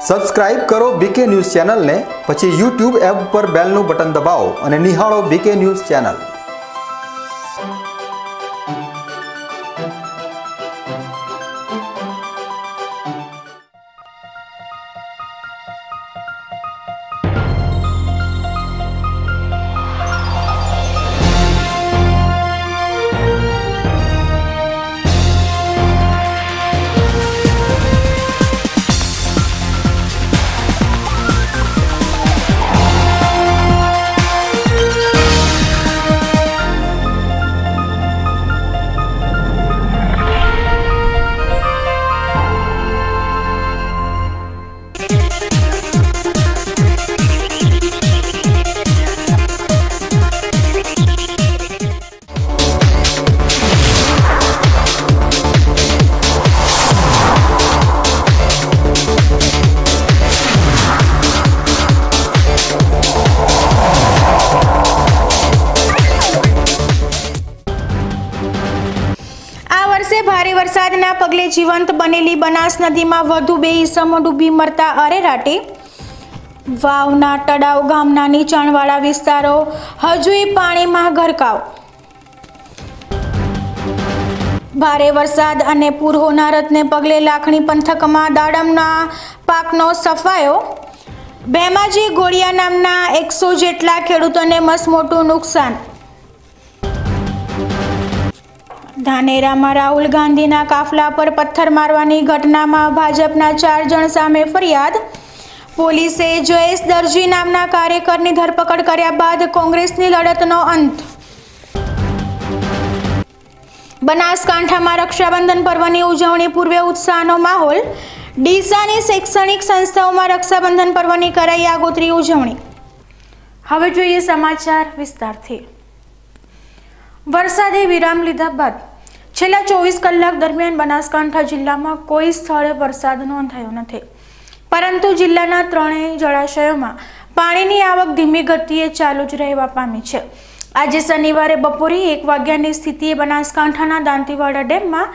Subscribe કરો બીકે news ચેનલને, પછી YouTube એપ પર બેલનું બટન દબાવો અને નિહાળો બીકે ન્યૂઝ ચેનલ। ભારે વરસાદના પગલે જીવંત બનેલી બનાસ નદીમાં વધુ 2 ઈસમો ડૂબી મરતા અરેરાટી। વાવના તળાવ ગામના નીચાણવાળા વિસ્તારો હજુય પાણીમાં ગરકાવ। ભારે વરસાદ અને પૂર હોનારતને પગલે લાખણી પંથકમાં દાડમના પાકનો સફાયો। ભેમાજી ગોળિયા નામના 100 જેટલા ખેડૂતોને મસમોટું નુકસાન। ધાનેરામાં રાહુલ ગાંધીના કાફલા પર પથ્થર મારવાની ઘટનામાં ભાજપના 4 જણ સામે ફરિયાદ। પોલીસે જયેશ દરજી નામના કાર્યકરની ધરપકડ કર્યા બાદ કોંગ્રેસની લડતનો અંત। બનાસકાંઠામાં રક્ષાબંધન પર્વની ઉજવણી પૂર્વે ઉત્સાહનો માહોલ। ડીસાની શૈક્ષણિક સંસ્થાઓમાં રક્ષાબંધન પર્વની કરાઈ આગોતરી ઉજવણી। હવે જોઈએ સમાચાર વિસ્તારથી। વરસાદે વિરામ લીધા બાદ છેલ્લા 24 કલાક દરમિયાન બનાસકાંઠા જિલ્લામાં કોઈ સ્થળે વરસાદ નોંધાયો નથી, પરંતુ જિલ્લાના 3 જળાશયોમાં પાણીની આવક ધીમી ગતિએ ચાલુ જ રહેવા પામી છે। આજે શનિવારે બપોરે 1 વાગ્યાની સ્થિતિએ બનાસકાંઠાના દાંતીવાડા ડેમમાં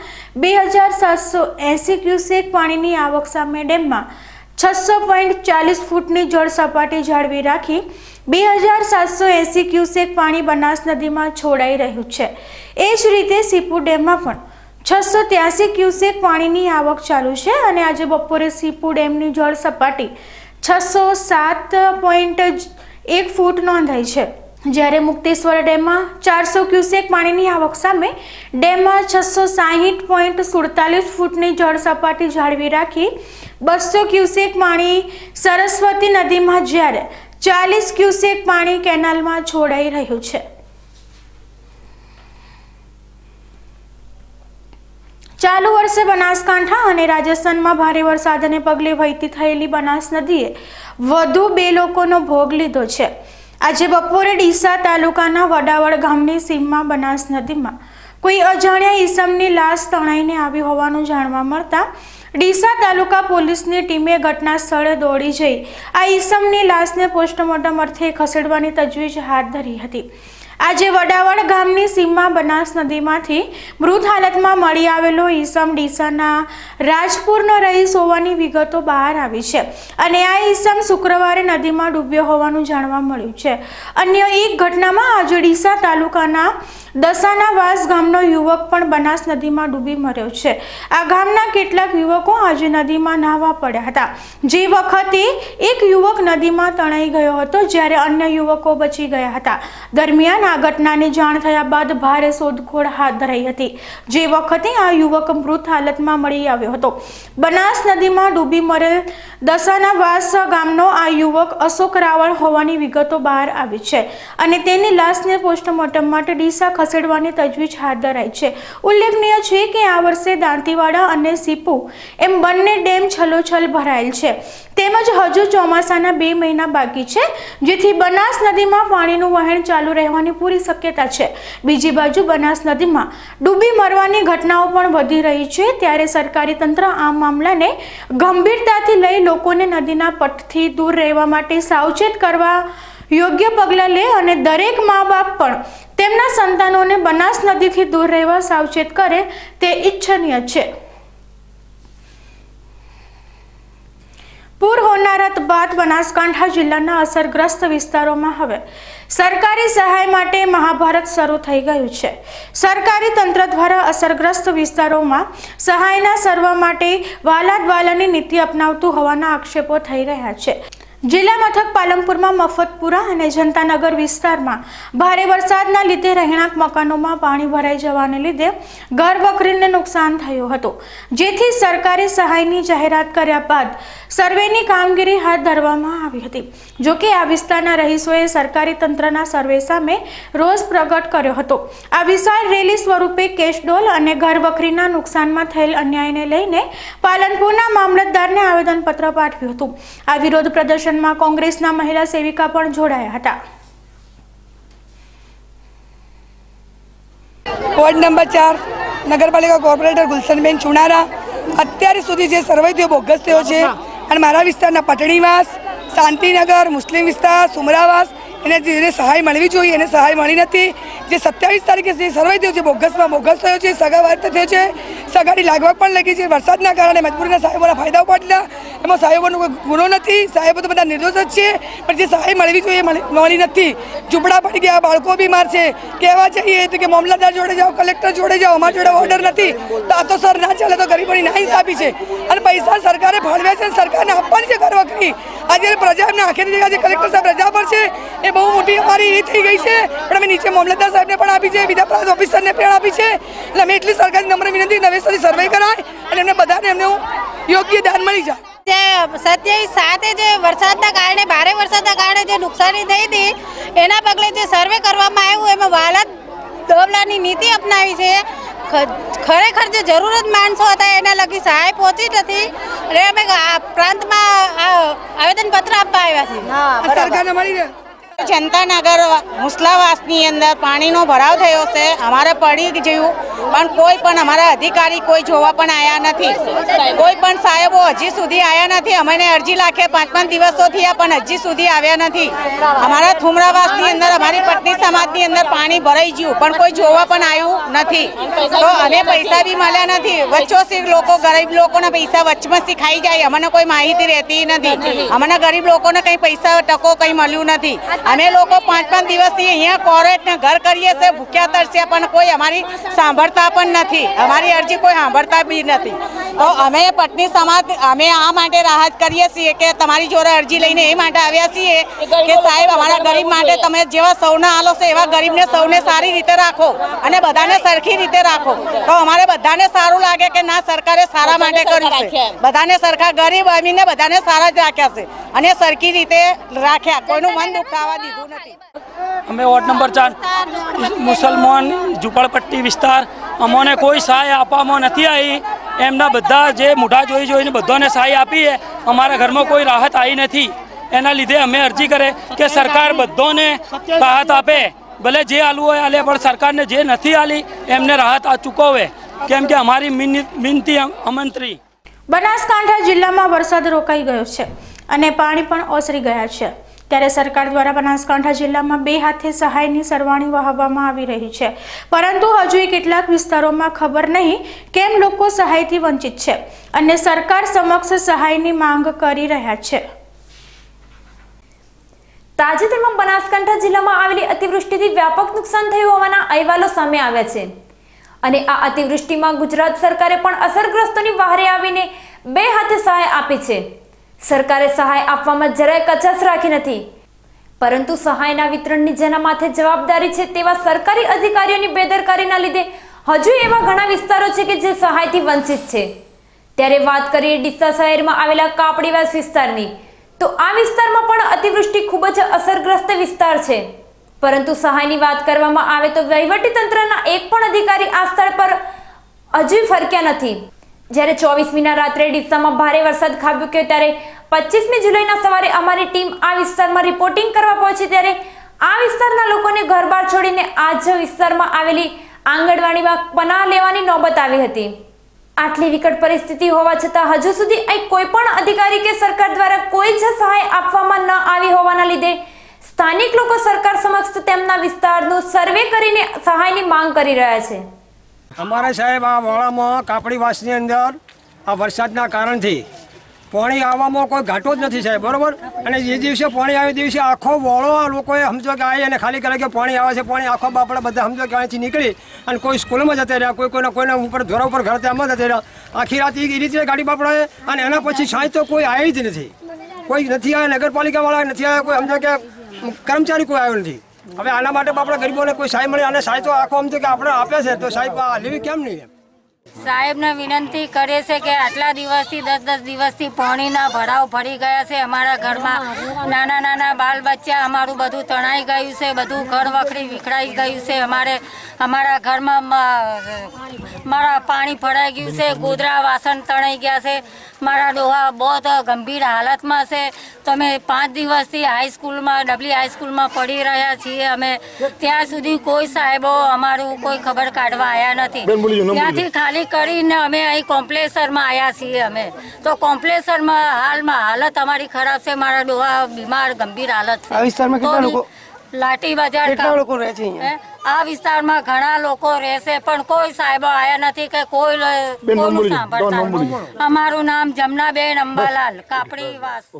2780 ક્યુસેક પાણીની આવક સામે ડેમમાં 600.40 ફૂટની જળ સપાટી જાળવી રાખી 2780 ક્યુસેક પાણી બનાસ નદીમાં છોડાઈ રહ્યું છે। એ જ રીતે સીપુ ડેમમાં પણ 683 ક્યુસેક પાણીની આવક ચાલુ છે અને આજે બપોરે સીપુ ડેમની જળ સપાટી 607.1 ફૂટ નોંધાઈ છે, જ્યારે મુક્તેશ્વર ડેમમાં 400 ક્યુસેક પાણીની આવક સામે ડેમમાં 660.47 ફૂટની જળ સપાટી જાળવી રાખી 200 ક્યુસેક પાણી સરસ્વતી નદીમાં, જ્યારે 40 ક્યુસેક પાણી કેનાલમાં છોડાઈ રહ્યું છે। ચાલુ વર્ષે બનાસકાંઠા અને રાજસ્થાનમાં ભારે વરસાદને પગલે વહેતી થયેલી બનાસ નદીએ વધુ 2 લોકોનો ભોગ લીધો છે। આજે બપોરે ડીસા તાલુકાના વડાવડ ગામની સીમમાં બનાસ નદીમાં કોઈ અજાણ્યા ઈસમની લાશ તણાઈને આવી હોવાનું જાણવા મળતા ડીસા તાલુકા પોલીસની ટીમે ઘટના સ્થળે દોડી જઈ આ ઈસમની લાશને પોસ્ટમોર્ટમ અર્થે ખસેડવાની તજવીજ હાથ ધરી હતી। આજે વડાવડ ગામની સીમમાં બનાસ નદીમાંથી મૃત હાલતમાં મળી આવેલો ઈસમ ડીસાના રાજપુરનો રહીશ હોવાની વિગતો બહાર આવી છે અને આ ઈસમ શુક્રવારે નદીમાં ડૂબ્યો હોવાનું જાણવા મળ્યું છે। અન્ય એક ઘટનામાં આજે ડીસા તાલુકાના દસાના વાસ ગામનો યુવક પણ બનાસ નદીમાં ડૂબી મર્યો છે। આ ગામના કેટલાક યુવકો આજે નદીમાં નહાવા પડ્યા હતા, જે વખતે એક યુવક નદીમાં તણાઈ ગયો હતો, જ્યારે અન્ય યુવકો બચી ગયા હતા। દરમિયાન આ ઘટનાની જાણ થયા બાદ ભારે શોધખોળ હાથ ધરાઈ હતી, જે વખતે આ યુવક મૃત હાલતમાં મળી આવ્યો હતો। બનાસ નદીમાં ડૂબી મરેલ દસાના વાસ ગામનો આ યુવક અશોક રાવળ હોવાની વિગતો બહાર આવી છે અને તેની લાશને પોસ્ટમોર્ટમ માટે ડીસા ખસેડવાની તજવીજ હાથ ધરાઈ છે। ઉલ્લેખનીય છે કે આ વર્ષે દાંતીવાડા અને સીપુ એમ બંને ડેમ છલોછલ ભરાયેલ છે, તેમજ હજુ ચોમાસાના 2 મહિના બાકી છે, જેથી બનાસ નદીમાં પાણીનું વહેણ ચાલુ રહેવાની પૂરી શક્યતા છે। બીજી બાજુ બનાસ નદીમાં ડૂબી મરવાની ઘટનાઓ પણ વધી રહી છે, ત્યારે સરકારી તંત્ર આ મામલાને ગંભીરતાથી લઈ લોકોને નદીના પટથી દૂર રહેવા માટે સાવચેત કરવા યોગ્ય પગલાં લે અને દરેક મા બાપ પણ તેમના સંતાનોને બનાસ નદીથી દૂર રહેવા સાવચેત કરે તે ઇચ્છનીય છે। પૂર હોનારત બાદ બનાસકાંઠા જિલ્લાના અસરગ્રસ્ત વિસ્તારોમાં હવે સરકારી સહાય માટે મહાભારત શરૂ થઈ ગયું છે। સરકારી તંત્ર દ્વારા અસરગ્રસ્ત વિસ્તારોમાં સહાયના સરવા માટે વાલાદવાલાની નીતિ અપનાવતું હોવાના આક્ષેપો થઈ રહ્યા છે। જિલ્લા મથક પાલનપુરમાં મફતપુરા અને જનતાનગર વિસ્તારમાં ભારે વરસાદના લીધે રહેણાંક મકાનોમાં પાણી ભરાઈ જવાને લીધે ઘર વખરીને નુકસાન થયું હતું, જેથી સરકારી સહાયની જાહેરાત કર્યા બાદ સર્વેની કામગીરી હાથ ધરવામાં આવી હતી। જોકે આ વિસ્તારના રહીશોએ સરકારી તંત્રના સર્વે સામે રોષ પ્રગટ કર્યો હતો। આ વિશાળ રેલી સ્વરૂપે કેશડોલ અને ઘર વખરીના નુકસાનમાં થયેલ અન્યાયને લઈને પાલનપુરના મામલતદારને આવેદનપત્ર પાઠવ્યું હતું। આ વિરોધ પ્રદર્શનમાં કોંગ્રેસના મહિલા સેવિકા પણ જોડાયા હતા। વોર્ડ નંબર 4 નગરપાલિકા કોર્પોરેટર ગુલશનબેન ચુનારા અત્યારે સુધી જે સર્વે થયો બોગસ થયો છે અને મારા વિસ્તારના પટણીવાસ, શાંતિનગર, મુસ્લિમ વિસ્તાર, સુમરાવાસ એને જેને સહાય મળવી જોઈએ એને સહાય મળી નથી। જે 27 તારીખે જે સર્વે થયો છે બોગસમાં બોગસ થયો છે, સગાવાદ થયો છે, સગાડી લાગવા પણ લાગી છે। વરસાદના કારણે મજબૂરીના સાહેબોના ફાયદાઓ પડ્યા, એમાં સાહેબોનો કોઈ ગુનો નથી, સાહેબો તો બધા નિર્દોષ જ છે, પણ જે સહાય મળવી જોઈએ મળી નથી। ઝૂંપડા પડી ગયા, બાળકો બીમાર છે, કહેવા જઈએ તો કે મામલતદાર જોડે જાઓ, કલેક્ટર જોડે જાઓ, અમારા જોડે ઓર્ડર નથી, તો આ તો સર ના ચાલે, તો ગરીબોની નાઇન્સાફી છે અને પૈસા સરકારે ફાળવ્યા છે, સરકારને આપવાની છે ઘર વખરી। આજે પ્રજા એમને આખેરી જગ્યા જે કલેક્ટર સાહેબ રજા પર છે એ બહુ મોટી અમારી એ થઈ ગઈ છે, પણ અમે નીચે મામલતદાર સાહેબને પણ આપી છે, બીજા પ્રાંત ઓફિસરને પણ આપી છે। એટલે અમે એટલી સરકારી નમ્ર વિનંતી નવેસરથી સર્વે કરાય અને એમને બધાને એમને યોગ્ય દાન મળી જાય। 27/7 જે વરસાદના કારણે ભારે વરસાદના કારણે જે નુકસાની થઈ હતી એના પગલે જે સર્વે કરવામાં આવ્યું એમાં વાલાદવાલાની નીતિ અપનાવી છે। ખરેખર જે જરૂરત માણસો હતા એના લગી સહાય પહોંચી નથી એટલે અમે પ્રાંતમાં આવેદનપત્ર આપવા આવ્યા છીએ। જનતાનગર મુસ્લાવાસની અંદર પાણીનો ભરાવ થયો છે, અમારે પડી ગયું પણ કોઈ પણ અમારા અધિકારી કોઈ જોવા પણ આવ્યા નથી, કોઈ પણ સાહેબો હજી સુધી આવ્યા નથી। અમને અરજી લાખે 5-5 દિવસો થયા પણ હજી સુધી આવ્યા નથી। અમારા થુમરાવાસની અંદર અમારી પટની સમાજની અંદર પાણી ભરાઈ ગયું પણ કોઈ જોવા પણ આવ્યું નથી, તો અમે પૈસા બી મળ્યા નથી। વચ્ચોથી લોકો ગરીબ લોકોના પૈસા વચમાંથી ખાઈ જાય, અમને કોઈ માહિતી રહેતી નથી, અમને ગરીબ લોકોને કંઈ પૈસા ટકો કંઈ મળ્યું નથી। અમે લોકો 5-5 દિવસથી અહીંયા કોરેટને ઘર કરીએ છીએ, ભૂખ્યા તરસ્યા પણ કોઈ અમારી સાંભળતા પણ નથી, અમારી અરજી કોઈ સાંભળતા બી નથી। તો અમે પટની સમાજ અમે આ માટે રાહત કરીએ છીએ કે તમારી જોડે અરજી લઈને એ માટે આવ્યા છીએ કે સાહેબ અમારા ગરીબ માટે તમે જેવા સૌને આલો છો એવા ગરીબને સૌને સારી રીતે રાખો અને બધાને સરખી રીતે રાખો, તો અમારે બધાને સારું લાગે કે ના સરકારે સારા માટે કર્યું છે, બધાને સરખા ગરીબ અમીરને બધાને સારા જ રાખ્યા છે અને સરખી રીતે રાખ્યા, કોઈનું મન દુખાવા દીધું નથી। અમે વોર્ડ નંબર 4 મુસલમાન ઝૂંપડપટ્ટી વિસ્તાર, અમોને કોઈ સહાય આપવામાં નથી આવી। એમના બધા જે મોઢા જોઈને બધાને સહાય આપી છે, અમારા ઘરમાં કોઈ રાહત આવી નથી। એના લીધે અમે અરજી કરે કે સરકાર બધાને રાહત આપે, ભલે જે આલવું હોય આલે, પણ સરકારને જે નથી આલી એમને રાહત ચૂકવે, કેમ કે અમારી વિનંતી આમંત્રી। બનાસકાંઠા જિલ્લામાં વરસાદ રોકાઈ ગયો છે અને પાણી પણ ઓસરી ગયા છે, ત્યારે સરકાર દ્વારા બનાસકાંઠા જિલ્લામાં 2 હાથે સહાયની સરવાણી વહાવવામાં આવી રહી છે, પરંતુ હજુ કેટલાક વિસ્તારોમાં ખબર નહીં કેમ લોકો સહાયથી વંચિત છે અને સરકાર સમક્ષ સહાયની માંગ કરી રહ્યા છે। તાજેતરમાં બનાસકાંઠા જિલ્લામાં આવેલી અતિવૃષ્ટિથી વ્યાપક નુકસાન થયું હોવાના અહેવાલો સામે આવ્યા છે અને આ અતિવૃષ્ટિમાં ગુજરાત સરકારે પણ અસરગ્રસ્તોની વહારે આવીને 2 હાથે સહાય આપી છે। સરકારે સહાય આપવામાં જરાય કચાશ રાખી નથી, પરંતુ સહાયના વિતરણની જેના માથે જવાબદારી છે તેવા સરકારી અધિકારીઓની બેદરકારીના લીધે હજુ એવા ઘણા વિસ્તારો છે કે જે સહાયથી વંચિત છે। ત્યારે વાત કરીએ ડીસા શહેરમાં આવેલા કાપડીવાસ વિસ્તારની, તો આ વિસ્તારમાં પણ અતિવૃષ્ટિ ખૂબ જ અસરગ્રસ્ત વિસ્તાર છે, પરંતુ સહાયની વાત કરવામાં આવે તો વહીવટી તંત્રના એક પણ અધિકારી આ સ્થળ પર હજુ ફરક્યા નથી। જ્યારે 24મીના રાત્રે ડીસામાં ભારે વરસાદ ખાબક્યો ત્યારે 25મી જુલાઈના સવારે અમારી ટીમ આ વિસ્તારમાં રિપોર્ટિંગ કરવા પહોંચી ત્યારે આ વિસ્તારના લોકોને ઘરબાર છોડીને આ જ વિસ્તારમાં આવેલી આંગણવાડીમાં પનાહ લેવાની નોબત આવી હતી। આટલી વિકટ પરિસ્થિતિ હોવા છતાં હજુ સુધી કોઈ પણ અધિકારી કે સરકાર દ્વારા કોઈ જ સહાય આપવામાં ન આવી હોવાના લીધે સ્થાનિક લોકો સરકાર સમક્ષ તેમના વિસ્તારનું સર્વે કરીને સહાયની માંગ કરી રહ્યા છે। અમારે સાહેબ આ વાળામાં કાપડીવાસની અંદર આ વરસાદના કારણથી પાણી આવવામાં કોઈ ઘાટો જ નથી સાહેબ, બરોબર. અને જે દિવસે પાણી આવે દિવસે આખો વોળો લોકોએ સમજો કે આવી અને ખાલી કરે કે પાણી આવે છે, પાણી આખો બાપડા બધા સમજો કે અહીંથી નીકળી અને કોઈ સ્કૂલમાં જતા રહ્યા, કોઈના ઉપર ધોરા ઉપર ઘર ત્યાંમાં જતા રહ્યા, આખી રાત એ રીતે ગાડી બાપડાએ. અને એના પછી સાંજ તો કોઈ આવી જ નથી, કોઈ નથી આવ્યા, નગરપાલિકાવાળા નથી આવ્યા, કોઈ સમજો કે કર્મચારી કોઈ આવ્યો નથી. હવે આના માટે આપણા ગરીબોને કોઈ સહાય મળે, અને સહાય તો આખો સમજો કે આપણે આપે છે તો સાહેબ લેવી કેમ નહીં? સાહેબને વિનંતી કરે છે કે આટલા દિવસથી 10-10 દિવસથી પાણીના ભરાવ ભરી ગયા છે. અમારા ઘરમાં નાના નાના બાલ બચ્ચા, અમારું બધું તણાઈ ગયું છે, બધું ઘર વખરી વિખરાઈ ગયું છે. અમારા ઘરમાં મારા પાણી ભરાઈ ગયું છે, ગોદરા વાસણ તણાઈ ગયા છે. મારા ડોહા બહુ ગંભીર હાલતમાં છે. તો અમે 5 દિવસથી હાઈસ્કૂલમાં ડબલી હાઈસ્કૂલમાં પડી રહ્યા છીએ. અમે ત્યાં સુધી કોઈ સાહેબો અમારું કોઈ ખબર કાઢવા આવ્યા નથી. ત્યાંથી ખાલી કરીને અમે અહીં કોમ્પ્લેસરમાં આવ્યા છીએ. અમે તો કોમ્પ્લેસરમાં હાલત અમારી ખરાબ છે. મારા ડોહા બીમાર ગંભીર હાલત છે. લાઠી બજાર આ વિસ્તારમાં ઘણા લોકો રહેશે, પણ કોઈ સાહેબો આવ્યા નથી કે કોઈનું સાંભળતા. અમારું નામ જમનાબેન અંબાલાલ, કાપડીવાસ.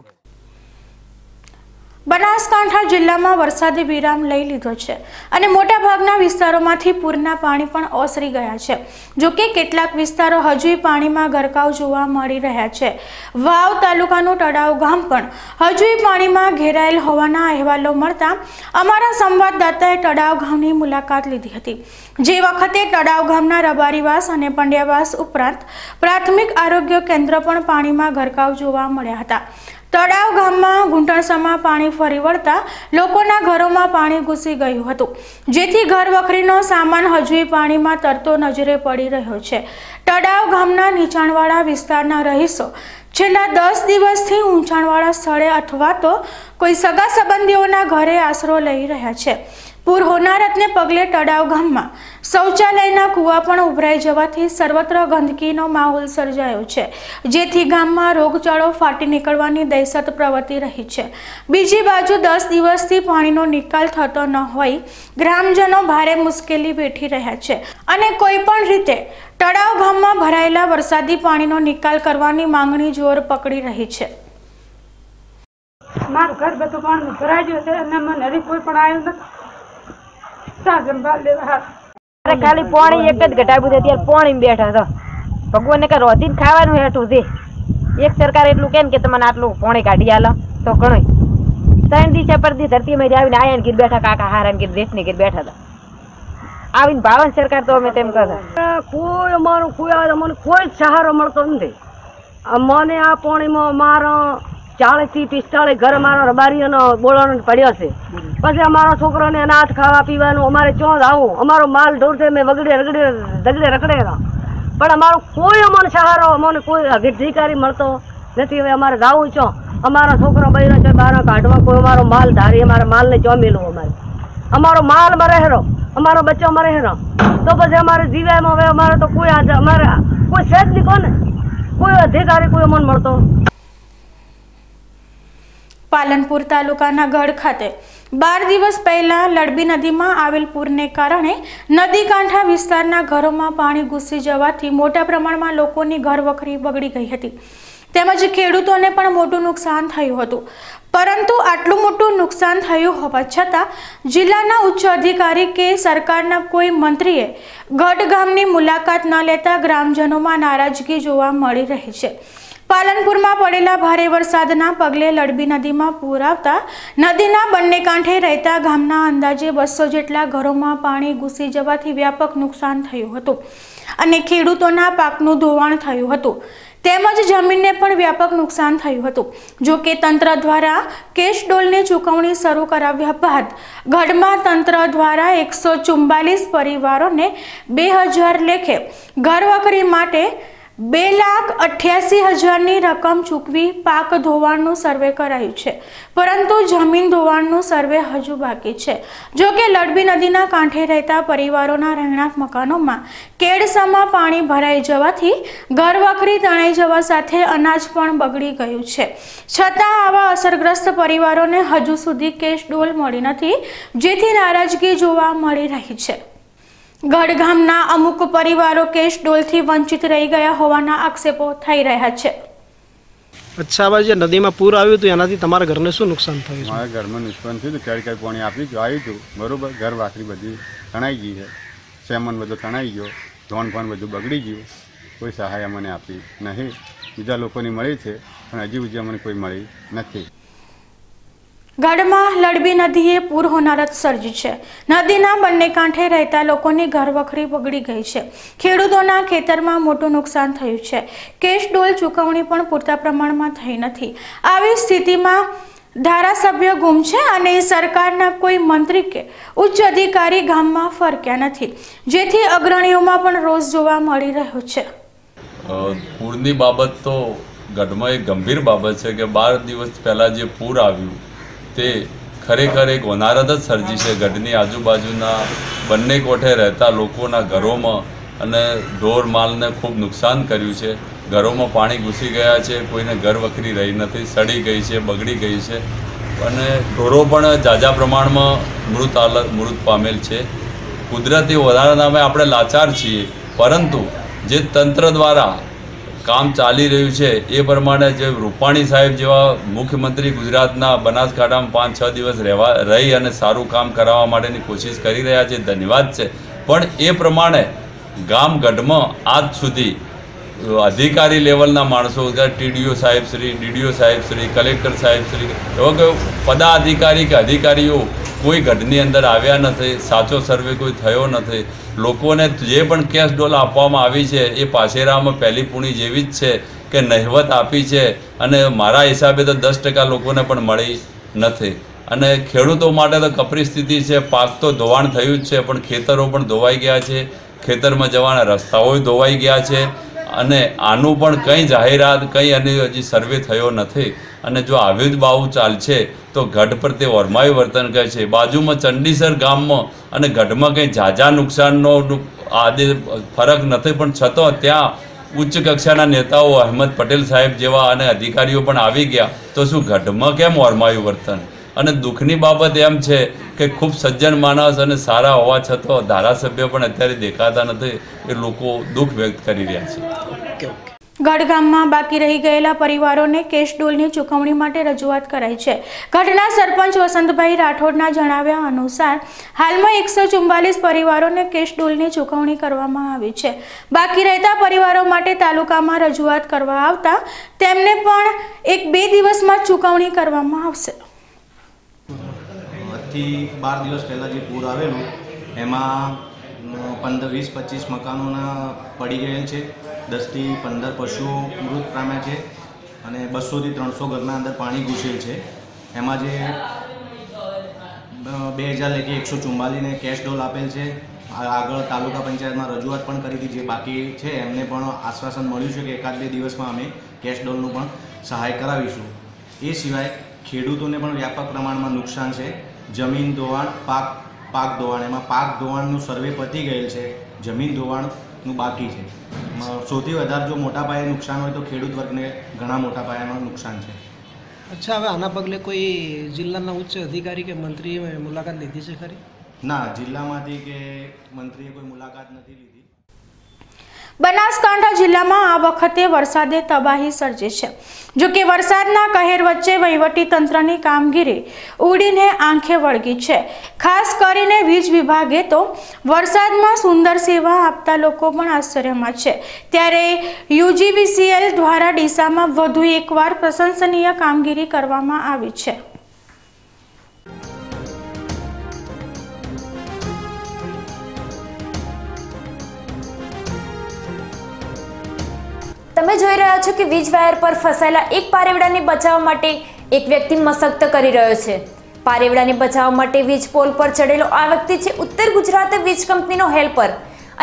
બનાસકાંઠા જિલ્લામાં વરસાદે વિરામ લઈ લીધો છે અને મોટાભાગના વિસ્તારોમાંથી પૂરના પાણી પણ ઓસરી ગયા છે. જોકે કેટલાક વિસ્તારો હજુ પાણીમાં ગરકાવ જોવા મળી રહ્યા છે. વાવ તાલુકાનું તળાવ ગામ પણ હજુ પાણીમાં ઘેરાયેલ હોવાના અહેવાલો મળતા અમારા સંવાદદાતાએ તળાવ ગામની મુલાકાત લીધી હતી. જે વખતે તળાવ ગામના રબારીવાસ અને પંડ્યાવાસ ઉપરાંત પ્રાથમિક આરોગ્ય કેન્દ્ર પણ પાણીમાં ગરકાવ જોવા મળ્યા હતા. તળાવ ગામમાં ઘૂંટણસમાં પાણી ફરી વળતા લોકોના ઘરોમાં પાણી ઘૂસી ગયું હતું, જેથી ઘર વખરીનો સામાન હજુ પાણીમાં તરતો નજરે પડી રહ્યો છે. તળાવ ગામના નીચાણવાળા વિસ્તારના રહીશો છેલ્લા 10 દિવસથી ઊંચાણવાળા સ્થળે અથવા તો કોઈ સગા સંબંધીઓના ઘરે આશરો લઈ રહ્યા છે. પૂર હોનારતને પગલે તળાવ ગામમાં શૌચાલયના કૂવા પણ ઉભરાઈ જવાથી સર્વત્ર ગંદકીનો માહોલ સર્જાયો છે, જેથી ગામમાં રોગચાળો ફાટી નીકળવાની દહેશત પ્રવર્તી રહી છે. બીજી બાજુ 10 દિવસથી પાણીનો નિકાલ થતો ન હોય ગ્રામજનો ભારે મુશ્કેલી વેઠી રહ્યા છે અને કોઈ પણ રીતે તળાવ ગામમાં ભરાયેલા વરસાદી પાણીનો નિકાલ કરવાની માંગણી જોર પકડી રહી છે. મારું ઘર બધું પાણી ભરાઈ ગયું છે અને મને હજી કોઈ પણ આવ્યું નથી. ખાલી પાણી એક જ ઘટાડ્યું છે, ત્યારે પાણી બેઠા તો ભગવાનને કે રોધી ખાવાનું હેઠું છે. એક સરકાર એટલું કે તમને આટલું પાણી કાઢી આલો તો ઘણું. 3 દિવસે પરથી ધરતીમાં આવીને આયન ગીર બેઠા, કાકા હારાન ગીર દેશની ગીર બેઠા હતા. આવીને ભાવન સરકાર તો અમે તેમ કરતા કોઈ અમારું મને કોઈ સહારો મળતો નથી. મને આ પાણીમાં મારો 40 થી 45 ઘર મારો રબારીઓનો બોળાનો પડ્યો છે. પછી અમારા છોકરાને અનાજ ખાવા પીવાનું, અમારે ચોંધ આવું, અમારો માલ ઢોર છે મેં વગડે રખડેલા, પણ અમારો કોઈ અમને સહારો, અમને કોઈ અધિકારી મળતો નથી. હવે અમારે જાવું છો, અમારા છોકરા બહેનો છે બહાર કાઢવા, કોઈ અમારો માલ ધારી, અમારા માલને ચોમેલું, અમારો માલ મરે હેરો, અમારો બચ્ચો મરે હેરો, તો પછી અમારે જીવાયમાં હવે અમારે તો કોઈ અમારે કોઈ છે જ નહીં, કોને કોઈ અધિકારી કોઈ અમને મળતો. પાલનપુર તાલુકાના ગઢ ખાતે 12 દિવસ પહેલા લડબી નદીમાં આવેલ પૂરને કારણે નદી કાંઠા વિસ્તારના ઘરોમાં પાણી ઘૂસી જવાથી મોટા પ્રમાણમાં લોકોની ઘર વખરી બગડી ગઈ હતી, તેમજ ખેડૂતોને પણ મોટું નુકસાન થયું હતું. પરંતુ આટલું મોટું નુકસાન થયું હોવા છતાં જિલ્લાના ઉચ્ચ અધિકારી કે સરકારના કોઈ મંત્રીએ ગઢ ગામની મુલાકાત ન લેતા ગ્રામજનોમાં નારાજગી જોવા મળી રહી છે. પાલનપુરમાં પડેલા ભારે વરસાદના પગલે લડબી નદીમાં પૂર આવતા નદીના બંને કાંઠે રહેતા ગામના અંદાજે 200 જેટલા ઘરોમાં પાણી ઘૂસી જવાથી વ્યાપક નુકસાન થયું હતું અને ખેડૂતોના પાકનું ધોવાણ થયું હતું, તેમજ જમીનને પણ વ્યાપક નુકસાન થયું હતું. જો કે તંત્ર દ્વારા કેશ ડોલની ચૂકવણી શરૂ કરાવ્યા બાદ ગઢમાં તંત્ર દ્વારા 144 પરિવારોને 2000 લેખે ઘરવખરી માટે 2,88,000ની રકમ ચૂકવી પાક ધોવાણનું સર્વે કરાયું છે, પરંતુ જમીન ધોવાણનું સર્વે હજુ બાકી છે. જો કે લડબી નદીના કાંઠે રહેતા પરિવારોના રહેણાંક મકાનોમાં કેડસામાં પાણી ભરાઈ જવાથી ઘરવખરી તણાઈ જવા સાથે અનાજ પણ બગડી ગયું છે. છતાં આવા અસરગ્રસ્ત પરિવારોને હજુ સુધી કેશ ડોલ મળી નથી, જેથી નારાજગી જોવા મળી રહી છે. ગઢ ગામના અમુક પરિવારો કેશ ડોલથી વંચિત રહી ગયા હોવાના આક્ષેપો થઈ રહ્યા છે. અચ્છા, હવે જે નદીમાં પૂર આવ્યું હતું એનાથી તમારા ઘરને શું નુકસાન થયું છે? મારા ઘરમાં નુકસાન થયું હતું, કઈ પાણી આવ્યું હતું, બરાબર. ઘર વાકરી બધી તણાઈ ગઈ છે, સેમન બધો તણાઈ ગયો, ધોન ફોન બધું બગડી ગયું. કોઈ સહાય અમને આપી નહીં. બીજા લોકોની મળી છે પણ હજી સુધી અમને કોઈ મળી નથી. ગઢમાં લડબી નદીએ પૂર હોનારત સર્જી છે. નદીના બંને કાંઠે રહેતા લોકોની ઘરવખરી બગડી ગઈ છે. ખેડૂતોના ખેતરમાં મોટું નુકસાન થયું છે. કેશ ડોલ ચૂકવણી પણ પૂરતા પ્રમાણમાં થઈ નથી. આવી સ્થિતિમાં ધારાસભ્ય ગુમ છે અને સરકારના કોઈ મંત્રી કે ઉચ્ચ અધિકારી ગામમાં ફરક્યા નથી, જેથી અગ્રણીઓમાં પણ રોષ જોવા મળી રહ્યો છે. પૂરની બાબત તો ગઢમાં એક ગંભીર બાબત છે કે 12 દિવસ પહેલાં જે પૂર આવ્યું તે ખરેખર એક હોનારત જ સર્જી છે. ગઢની આજુબાજુના બંને કોઠે રહેતા લોકોના ઘરોમાં અને ઢોર માલને ખૂબ નુકસાન કર્યું છે. ઘરોમાં પાણી ઘૂસી ગયા છે, કોઈને ઘર વખરી રહી નથી, સડી ગઈ છે, બગડી ગઈ છે અને ઢોરો પણ ઝાઝા પ્રમાણમાં મૃત પામેલ છે. કુદરતી વધારા નામે આપણે લાચાર છીએ, પરંતુ જે તંત્ર દ્વારા કામ ચાલી રહ્યું છે એ પ્રમાણે જે રૂપાણી સાહેબ જેવા મુખ્યમંત્રી ગુજરાતના બનાસકાંઠામાં 5-6 દિવસ રહી અને સારું કામ કરાવવા માટેની કોશિશ કરી રહ્યા છે, ધન્યવાદ છે. પણ એ પ્રમાણે ગામ ગઢમાં આજ સુધી અધિકારી લેવલના માણસો, ટીડીઓ સાહેબશ્રી, ડીડીઓ સાહેબશ્રી, કલેક્ટર સાહેબશ્રી એવા કોઈ પદાધિકારી કે અધિકારીઓ કોઈ ગઢની અંદર આવ્યા નથી. સાચો સર્વે કોઈ થયો નથી. લોકોને જે પણ કેશ ડોલ આપવામાં આવી છે એ પાસેરામાં પહેલી પૂણી જેવી જ છે કે નહિવત આપી છે અને મારા હિસાબે તો 10% લોકોને પણ મળી નથી. અને ખેડૂતો માટે તો કપરી સ્થિતિ છે. પાક તો ધોવાણ થયું જ છે, પણ ખેતરો પણ ધોવાઈ ગયા છે, ખેતરમાં જવાના રસ્તાઓ ધોવાઈ ગયા છે અને આનું પણ કંઈ જાહેરાત, કંઈ અને હજી સર્વે થયો નથી. અને જો આવી જ બાવું ચાલશે તો ગઢ પર તે ઓરમાયું વર્તન કરે છે. બાજુમાં ચંડીસર ગામમાં અને ગઢમાં કંઈ ઝાઝા નુકસાનનો આદે ફરક નથી, પણ છતાં ત્યાં ઉચ્ચ કક્ષાના નેતાઓ અહેમદ પટેલ સાહેબ જેવા અને અધિકારીઓ પણ આવી ગયા, તો શું ગઢમાં કેમ ઓરમાયું વર્તન? અને દુઃખની બાબત એમ છે કે ખૂબ સજ્જન માણસ અને સારા હોવા છતાં ધારાસભ્ય પણ અત્યારે દેખાતા નથી. એ લોકો દુઃખ વ્યક્ત કરી રહ્યા છે. ગઢ ગામમાં બાકી રહી ગયેલા પરિવારોને કેશ ડોલની ચૂકવણી માટે રજૂઆત કરાઈ છે. ગઢના સરપંચ વસંતભાઈ રાઠોડના જણાવ્યા અનુસાર હાલમાં 144 પરિવારોને કેશ ડોલની ચૂકવણી કરવામાં આવી છે. બાકી રહેતા પરિવારો માટે તાલુકામાં રજૂઆત કરવા આવતા તેમને પણ 1-2 દિવસમાં ચૂકવણી કરવામાં આવશે. થી 12 દિવસ પહેલાં જે પૂર આવેલું એમાં 15-20-25 મકાનોના પડી ગયેલ છે, 10થી 15 પશુઓ મૃત પામ્યા છે અને 200થી 300 ઘરના અંદર પાણી ઘૂસેલ છે. એમાં જે 2000 લેખે 144ને કેશ ડોલ આપેલ છે. આગળ તાલુકા પંચાયતમાં રજૂઆત પણ કરી હતી. જે બાકી છે એમને પણ આશ્વાસન મળ્યું છે કે 1-2 દિવસમાં અમે કેશ ડોલનું પણ સહાય કરાવીશું. એ સિવાય ખેડૂતોને પણ વ્યાપક પ્રમાણમાં નુકસાન છે. જમીન ધોવાણ, પાક ધોવાણ, એમાં પાક ધોવાણનું સર્વે પતી ગયેલ છે, જમીન ધોવાણનું બાકી છે. સૌથી વધારે જો મોટા પાયે નુકસાન હોય તો ખેડૂત વર્ગને ઘણા મોટા પાયામાં નુકસાન છે. અચ્છા, હવે આના પગલે કોઈ જિલ્લાના ઉચ્ચ અધિકારી કે મંત્રીએ મુલાકાત લીધી છે ખરી? ના, જિલ્લામાંથી કે મંત્રીએ કોઈ મુલાકાત નથી લીધી. બનાસકાંઠા જિલ્લામાં આ વખતે વરસાદે તબાહી સર્જી છે. જો કે વરસાદના કહેર વચ્ચે વહીવટી તંત્રની કામગીરી ઉડીને આંખે વળગી છે. ખાસ કરીને વીજ વિભાગે તો વરસાદમાં સુંદર સેવા આપતા લોકો પણ આશ્ચર્યમાં છે. ત્યારે યુજીવીસીએલ દ્વારા ડીસામાં વધુ એકવાર પ્રશંસનીય કામગીરી કરવામાં આવી છે. તમે જોઈ રહ્યા છો કે વીજ વાયર પર ફસાયેલા એક પારેવડાને બચાવવા માટે એક વ્યક્તિ મશક્કત કરી રહ્યો છે. પારેવડાને બચાવવા માટે વીજ પોલ પર ચડેલો આ વ્યક્તિ છે ઉત્તર ગુજરાત વીજ કંપનીનો હેલ્પર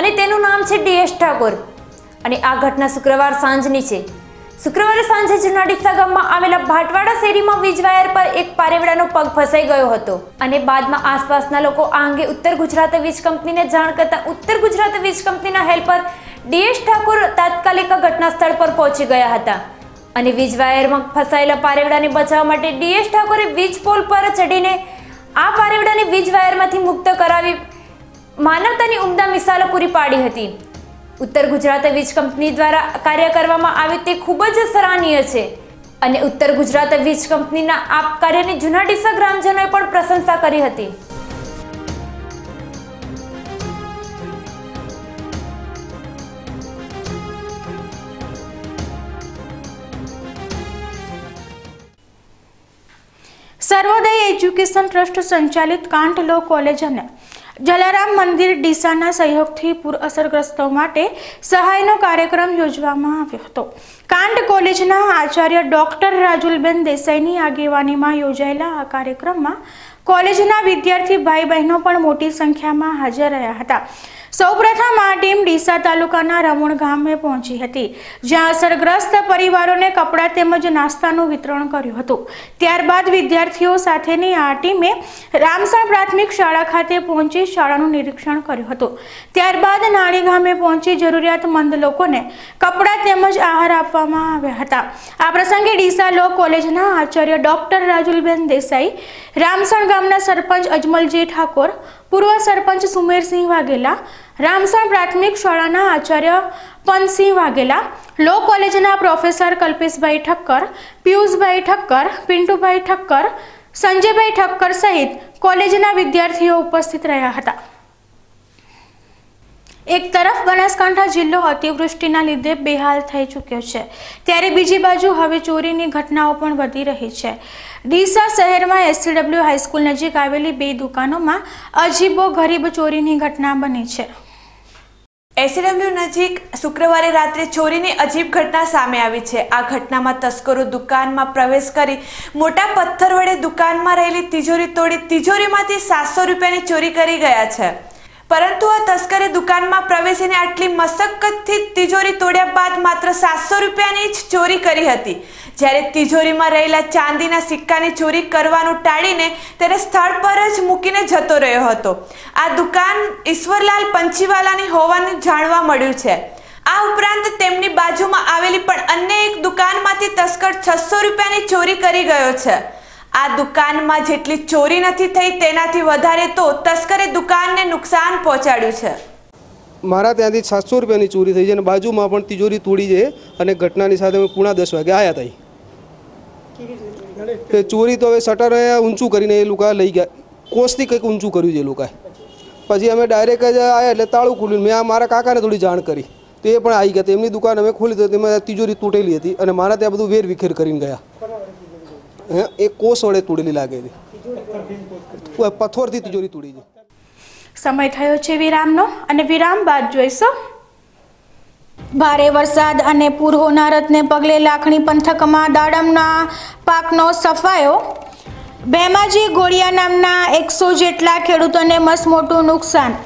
અને તેનું નામ છે DS ઠાકોર. અને આ ઘટના શુક્રવાર સાંજની છે. શુક્રવારે સાંજે જૂના ડીસા ગામમાં આવેલા ભાટવાડા શેરીમાં વીજ વાયર પર એક પારેવડાનો પગ ફસાઈ ગયો હતો અને બાદમાં આસપાસના લોકો આ અંગે ઉત્તર ગુજરાત વીજ કંપનીને જાણ કરતા ઉત્તર ગુજરાત વીજ કંપનીના હેલ્પર DS ઠાકોર તાત્કાલિક ઘટના સ્થળ પર પહોંચી ગયા હતા અને વીજ વાયરમાં ફસાયેલા પારેવડાને બચાવવા માટે DS ઠાકોરે વીજ પોલ પર ચડીને આ પારેવડાને વીજ વાયરમાંથી મુક્ત કરાવી માનવતાની ઉમદા મિસાલો પૂરી પાડી હતી. ઉત્તર ગુજરાત વીજ કંપની દ્વારા કાર્ય કરવામાં આવ્યું તે ખૂબ જ સરાહનીય છે. અને ઉત્તર ગુજરાત વીજ કંપનીના આ કાર્યની જૂના ડીસા ગ્રામજનોએ પણ પ્રશંસા કરી હતી. સર્વોદય એજ્યુકેશન ટ્રસ્ટ સંચાલિત કાંટ લો કોલેજ અને જલારામ મંદિર ડીસાના સહયોગથી પૂર અસરગ્રસ્તો માટે સહાયનો કાર્યક્રમ યોજવામાં આવ્યો હતો. કાંટ કોલેજના આચાર્ય ડોક્ટર રાજુલબેન દેસાઈની આગેવાનીમાં યોજાયેલા આ કાર્યક્રમમાં કોલેજના વિદ્યાર્થી ભાઈ બહેનો પણ મોટી સંખ્યામાં હાજર રહ્યા હતા. સૌપ્રથમ આ ટીમ ડીસા તાલુકાના રમણ ગામે પહોંચી હતી, જ્યાં અસરગ્રસ્ત પરિવારોને કપડાં તેમજ નાસ્તાનું વિતરણ કર્યું હતું. ત્યારબાદ વિદ્યાર્થીઓ સાથેની આ ટીમે રામસણ પ્રાથમિક શાળા ખાતે પહોંચી શાળાનું નિરીક્ષણ કર્યું હતું. ત્યારબાદ નાળી ગામે પહોંચી જરૂરિયાતમંદ લોકોને કપડાં તેમજ આહાર આપવામાં આવ્યા હતા. આ પ્રસંગે ડીસા લો કોલેજના આચાર્ય ડોક્ટર રાજુલબેન દેસાઈ, રામસણ ગામના સરપંચ અજમલજી ઠાકોર, પૂર્વ સરપંચ સુમેરસિંહ વાઘેલા, રામસણ પ્રાથમિક શાળાના આચાર્ય પનસિંહ વાઘેલા, લો કોલેજના પ્રોફેસર કલ્પેશભાઈ ઠક્કર, પિયુષભાઈ ઠક્કર, પિન્ટુભાઈ ઠક્કર, સંજયભાઈ ઠક્કર સહિત કોલેજના વિદ્યાર્થીઓ ઉપસ્થિત રહ્યા હતા. એક તરફ બનાસકાંઠા જિલ્લો અતિવૃષ્ટિના લીધે બેહાલ થઈ ચૂક્યો છે, ત્યારે બીજી બાજુ હવે ચોરીની ઘટનાઓ પણ વધી રહી છે. ડીસા શહેરમાં SCW હાઈસ્કૂલ નજીક આવેલી 2 દુકાનોમાં અજીબો ગરીબ ચોરીની ઘટના બની છે. SCW નજીક શુક્રવારે રાત્રે ચોરીની અજીબ ઘટના સામે આવી છે. આ ઘટનામાં તસ્કરો દુકાનમાં પ્રવેશ કરી મોટા પથ્થર વડે દુકાનમાં રહેલી તિજોરી તોડી તિજોરીમાંથી 700 રૂપિયાની ચોરી કરી ગયા છે. પરંતુ આ તસ્કરે દુકાનમાં પ્રવેશીને આટલી મશક્કતથી તિજોરી તોડ્યા બાદ માત્ર 700 રૂપિયાની જ ચોરી કરી હતી. જ્યારે તિજોરીમાં રહેલા ચાંદીના સિક્કાની ચોરી કરવાનું ટાળીને તેને સ્થળ પર જ મૂકીને જતો રહ્યો હતો. આ દુકાન ઈશ્વરલાલ પંચીવાલાની હોવાનું જાણવા મળ્યું છે. આ ઉપરાંત તેમની બાજુમાં આવેલી પણ અન્ય એક દુકાનમાંથી તસ્કર 600 રૂપિયાની ચોરી કરી ગયો છે. આ દુકાનમાં જેટલી ચોરી નથી થઈ તેનાથી વધારે તો તસ્કરે દુકાનને નુકસાન પહોંચાડ્યું છે. મારા ત્યાંથી 700 રૂપિયાની ચોરી થઈ છે અને બાજુમાં પણ તિજોરી તોડી છે અને ઘટનાની સાથે અમે 9:30 વાગે આવ્યા હતા. ચોરી તો હવે શટર ઊંચું કરીને એ લોકો લઈ ગયા, કોસથી કંઈક ઊંચું કર્યું છે એ લોકોએ. પછી અમે ડાયરેક્ટ જ આવ્યા એટલે તાળું ખોલ્યું. મેં મારા કાકાને થોડી જાણ કરી તો એ પણ આવી ગયા. તેમની દુકાન અમે ખોલી તો તેમાં તિજોરી તૂટેલી હતી અને મારા ત્યાં બધું વેરવિખેર કરીને ગયા. એક કોસ વડે તોડેલી લાગે છે, પથ્થરથી તિજોરી તોડી છે. સમય થયો છે વિરામનો અને વિરામ બાદ જોઈશું. ભારે વરસાદ અને પૂર હોનારતને પગલે લાખણી પંથકમાં દાડમના પાકનો સફાયો. ભેમાજી ગોળિયા નામના 100 જેટલા ખેડૂતોને મસમોટું નુકસાન.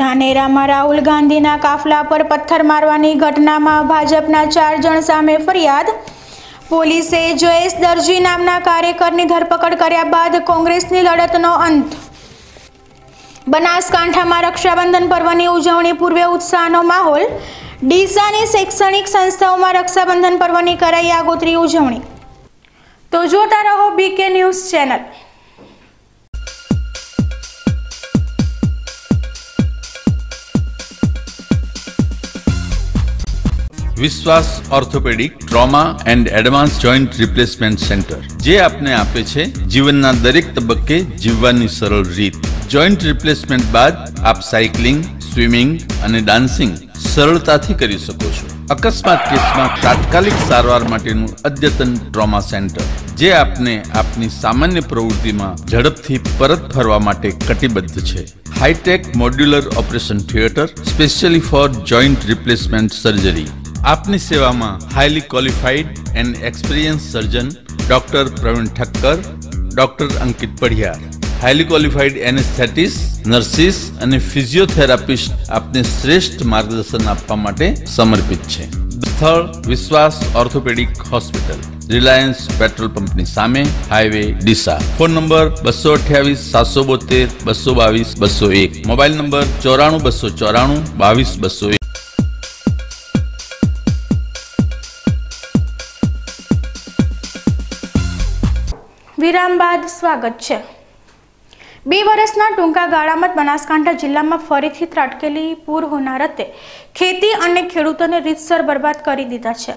ધાનેરામાં રાહુલ ગાંધીના કાફલા પર પથ્થર મારવાની ઘટનામાં ભાજપના 4 જણ સામે ફરિયાદ. પોલીસે જયેશ દરજી નામના કાર્યકરની ધરપકડ કર્યા બાદ કોંગ્રેસની લડતનો અંત. બનાસકાંઠામાં રક્ષાબંધન પર્વની ઉજવણી પૂર્વે ઉત્સાહનો માહોલ. ડીસાની શૈક્ષણિક સંસ્થાઓમાં રક્ષાબંધન પર્વની કરાઈ આગોતરી ઉજવણી. તો જોતા રહો BK ન્યૂઝ ચેનલ. વિશ્વાસ orthopaedic trauma and advance joint replacement centre, જે આપને આપે છે જીવનના દરેક તબક્કે જીવવાની સરળ રીત. જોઈન્ટ રિપ્લેસમેન્ટ બાદ આપ સાયકલિંગ, સ્વિમિંગ અને ડાન્સિંગ સરળતાથી કરી શકો છો. અકસ્માત કેસમાં તાત્કાલિક સારવાર માટેનું અદ્યતન ટ્રોમા સેન્ટર, જે આપને આપની સામાન્ય પ્રવૃત્તિમાં ઝડપથી પરત ફરવા માટે કટિબદ્ધ છે. Hi-tech modular operation theatre specially for joint replacement surgery. આપની સેવામાં highly qualified and experience surgeon doctor Praveen Thakkar, doctor Ankit Padhiyar, highly qualified anaesthetist, nurses અને ફિઝિયોથેરાપિસ્ટ આપને શ્રેષ્ઠ માર્ગદર્શન આપવા માટે સમર્પિત છે. સ્થળ વિશ્વાસ ઓર્થોપેડિક હોસ્પિટલ, રિલાયન્સ પેટ્રોલ પંપની સામે, highway Deesa. Phone number 228 772 222 201. Mobile number 94 294 22 201. વિરામ બાદ સ્વાગત છે. 2 વર્ષના ટૂંકા ગાળામાં બનાસકાંઠા જિલ્લામાં ફરીથી ત્રાટકેલી પૂર હોનારતે ખેતી અને ખેડૂતોને રીતસર બરબાદ કરી દીધા છે.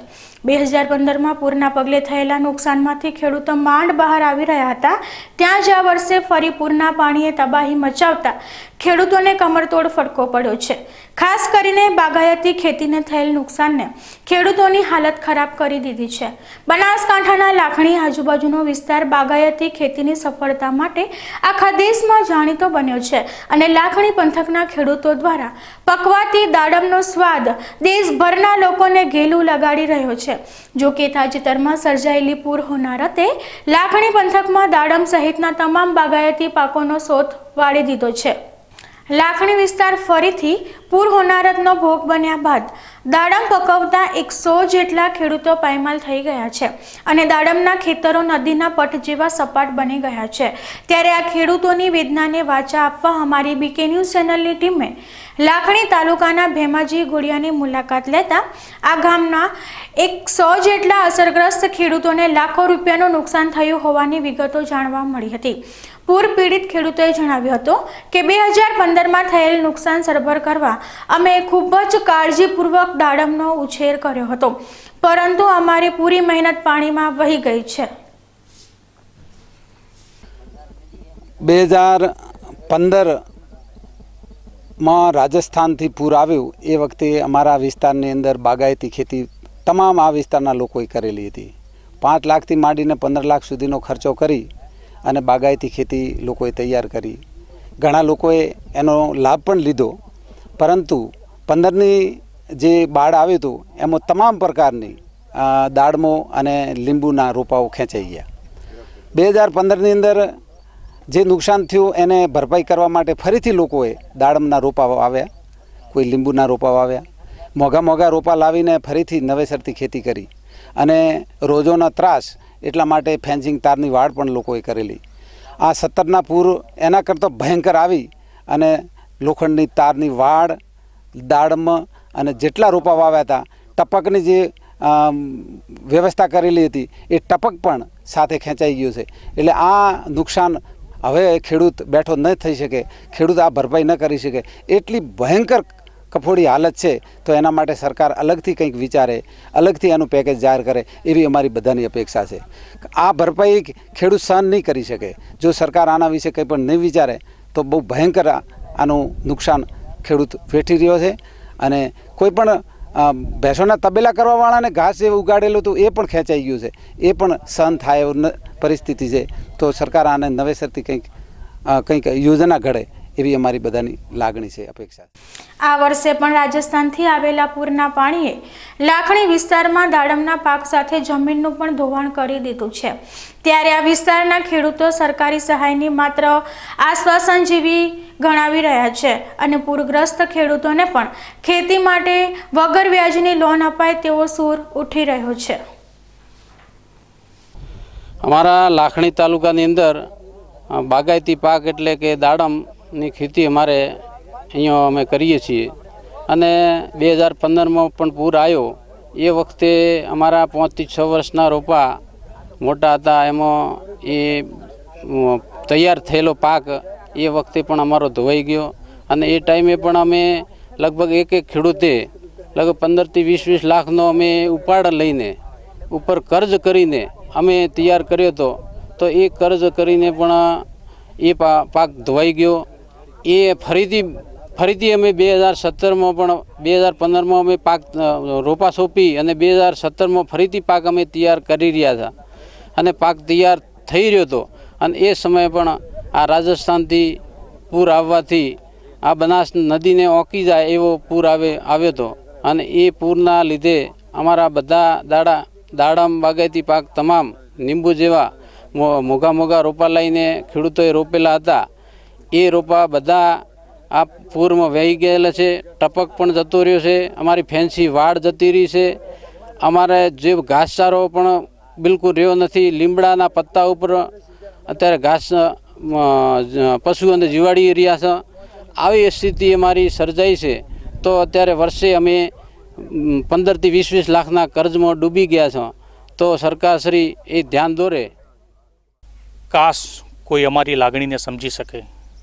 2015માં પૂરના પગલે થયેલા નુકસાનમાંથી ખેડૂતો માંડ બહાર આવી રહ્યા હતા. ત્યાં જ આ વર્ષે ફરી પૂરના પાણીએ તબાહી મચાવતા ખેડૂતોને કમરતોડ ફટકો પડ્યો છે. ખાસ કરીને બાગાયતી ખેતીને થયેલ નુકસાનને ખેડૂતોની હાલત ખરાબ કરી દીધી છે. બનાસકાંઠાના લાખણી આજુબાજુનો વિસ્તાર બાગાયતી ખેતીની સફળતા માટે આખા દેશમાં જાણીતો બન્યો છે અને લાખણી પંથકના ખેડૂતો દ્વારા પકવાતી દાડમનો સ્વાદ દેશભરના લોકોને ઘેલું લગાડી રહ્યો છે. જો કે તાજેતરમાં સર્જાયેલી પૂર હોનારતે લાખણી પંથકમાં દાડમ સહિતના તમામ બાગાયતી પાકોનો શોધ વાળી દીધો છે. લાખણી વિસ્તાર ફરીથી પૂર હોનારતનો ભોગ બન્યા બાદ દાડમ પકવતા 100 જેટલા ખેડૂતો પાયમાલ થઈ ગયા છે અને દાડમના ખેતરો નદીના પટ જેવા સપાટ બની ગયા છે. ત્યારે આ ખેડૂતોની વેદનાને વાચા આપવા અમારી બીકે ન્યૂઝ ચેનલની ટીમે લાખણી તાલુકાના ભેમાજી ગોળિયાની મુલાકાત લેતા આ ગામના 100 જેટલા અસરગ્રસ્ત ખેડૂતોને લાખો રૂપિયાનું નુકસાન થયું હોવાની વિગતો જાણવા મળી હતી. પૂર પીડિત ખેડૂતોએ જણાવ્યું હતું કે 2015માં થયેલ નુકસાન સરભર કરવા અમે ખૂબ જ કાળજીપૂર્વક દાડમનો ઉછેર કર્યો હતો, પરંતુ અમારી પૂરી મહેનત પાણીમાં વહી ગઈ છે. 2015માં રાજસ્થાનથી પૂર આવ્યું એ વખતે અમારા વિસ્તારની અંદર બાગાયતી ખેતી તમામ આ વિસ્તારના લોકોએ કરેલી હતી. 5 લાખથી માંડીને 15 લાખ સુધીનો ખર્ચો કરી અને બાગાયતી ખેતી લોકોએ તૈયાર કરી. ઘણા લોકોએ એનો લાભ પણ લીધો, પરંતુ 15ની જે બાળ આવ્યું હતું એમાં તમામ પ્રકારની દાડમો અને લીંબુના રોપાઓ ખેંચાઈ ગયા. 2015ની અંદર જે નુકસાન થયું એને ભરપાઈ કરવા માટે ફરીથી લોકોએ દાડમના રોપા વાવ્યા, કોઈ લીંબુના રોપા વાવ્યા, મોંઘા રોપા લાવીને ફરીથી નવેસરથી ખેતી કરી અને રોજોના ત્રાસ એટલા માટે ફેન્સિંગ તારની વાડ પણ લોકોએ કરેલી. આ 17ના પૂર એના કરતાં ભયંકર આવી અને લોખંડની તારની વાડ, દાડમ અને જેટલા રોપા વાવ્યા હતા, ટપકની જે વ્યવસ્થા કરેલી હતી એ ટપક પણ સાથે ખેંચાઈ ગયું છે. એટલે આ નુકસાન હવે ખેડૂત બેઠો ન થઈ શકે, ખેડૂત આ ભરપાઈ ન કરી શકે, એટલી ભયંકર કફોડી હાલત છે. તો એના માટે સરકાર અલગથી કંઈક વિચારે, અલગથી એનું પેકેજ જાહેર કરે એવી અમારી બધાની અપેક્ષા છે. આ ભરપાઈ ખેડૂત સહન નહીં કરી શકે. જો સરકાર આના વિશે કંઈ પણ નહીં વિચારે તો બહુ ભયંકર આનું નુકસાન ખેડૂત વેઠી રહ્યો છે. અને કોઈ પણ ભેંસોના તબેલા કરવાવાળાને ઘાસ જે ઉગાડેલું હતું એ પણ ખેંચાઈ ગયું છે, એ પણ સહન થાય એવું પરિસ્થિતિ છે. તો સરકાર આને નવેસરથી કંઈક યોજના ઘડે એવી અમારી બધાની લાગણી છે, અપેક્ષા છે. આ વર્ષે પણ રાજસ્થાનથી આવેલા પૂરના પાણીએ લાખણી વિસ્તારમાં દાડમના પાક સાથે જમીનનું પણ ધોવાણ કરી દીધું છે. ત્યારે આ વિસ્તારના ખેડૂતો સરકારી સહાયની માત્ર આશ્વાસન જેવી ગણાવી રહ્યા છે અને પૂરગ્રસ્ત ખેડૂતોને પણ ખેતી માટે વગર વ્યાજની લોન અપાય તેવો સૂર ઉઠી રહ્યો છે. અમારા લાખણી તાલુકાની અંદર બાગાયતી પાક એટલે કે દાડમની ખેતી અમારે અહીંયા અમે કરીએ છીએ. અને 2015માં પણ પૂર આવ્યો એ વખતે અમારા 5 થી 6 વર્ષના રોપા મોટા હતા, એમાં એ તૈયાર થયેલો પાક એ વખતે પણ અમારો ધોવાઈ ગયો. અને એ ટાઈમે પણ અમે લગભગ એક ખેડૂતે લગભગ 15 થી 20 લાખનો અમે ઉપાડ લઈને ઉપર કર્જ કરીને અમે તૈયાર કર્યો હતો. તો એ કર્જ કરીને પણ એ પાક ધોવાઈ ગયો. એ ફરીથી અમે 2017માં પણ 2015માં અમે પાક રોપા સોંપી અને 2017માં ફરીથી પાક અમે તૈયાર કરી રહ્યા હતા અને પાક તૈયાર થઈ રહ્યો હતો. અને એ સમયે પણ આ રાજસ્થાનથી પૂર આવવાથી આ બનાસ નદીને ઓકી જાય એવો પૂર આવ્યો હતો. અને એ પૂરના લીધે અમારા બધા દાડમ બાગાયતી પાક તમામ લીંબુ જેવા મોંઘા રોપા લઈને ખેડૂતોએ રોપેલા હતા, એ રોપા બધા આ પૂરમાં વહી ગયેલા છે. ટપક પણ જતો રહ્યો છે, અમારી ફેન્સી વાડ જતી રહી છે, અમારે જે ઘાસચારો પણ બિલકુલ રહ્યો નથી. લીમડાના પત્તા ઉપર અત્યારે ઘાસ પશુઓને જીવાડી રહ્યા છે. આવી સ્થિતિ અમારી સર્જાઈ છે. તો અત્યારે વર્ષે અમે 15 થી 20 લાખના કર્જમાં ડૂબી ગયા છે. તો સરકારશ્રી એ ધ્યાન દોરે. કાશ કોઈ અમારી લાગણીને સમજી શકે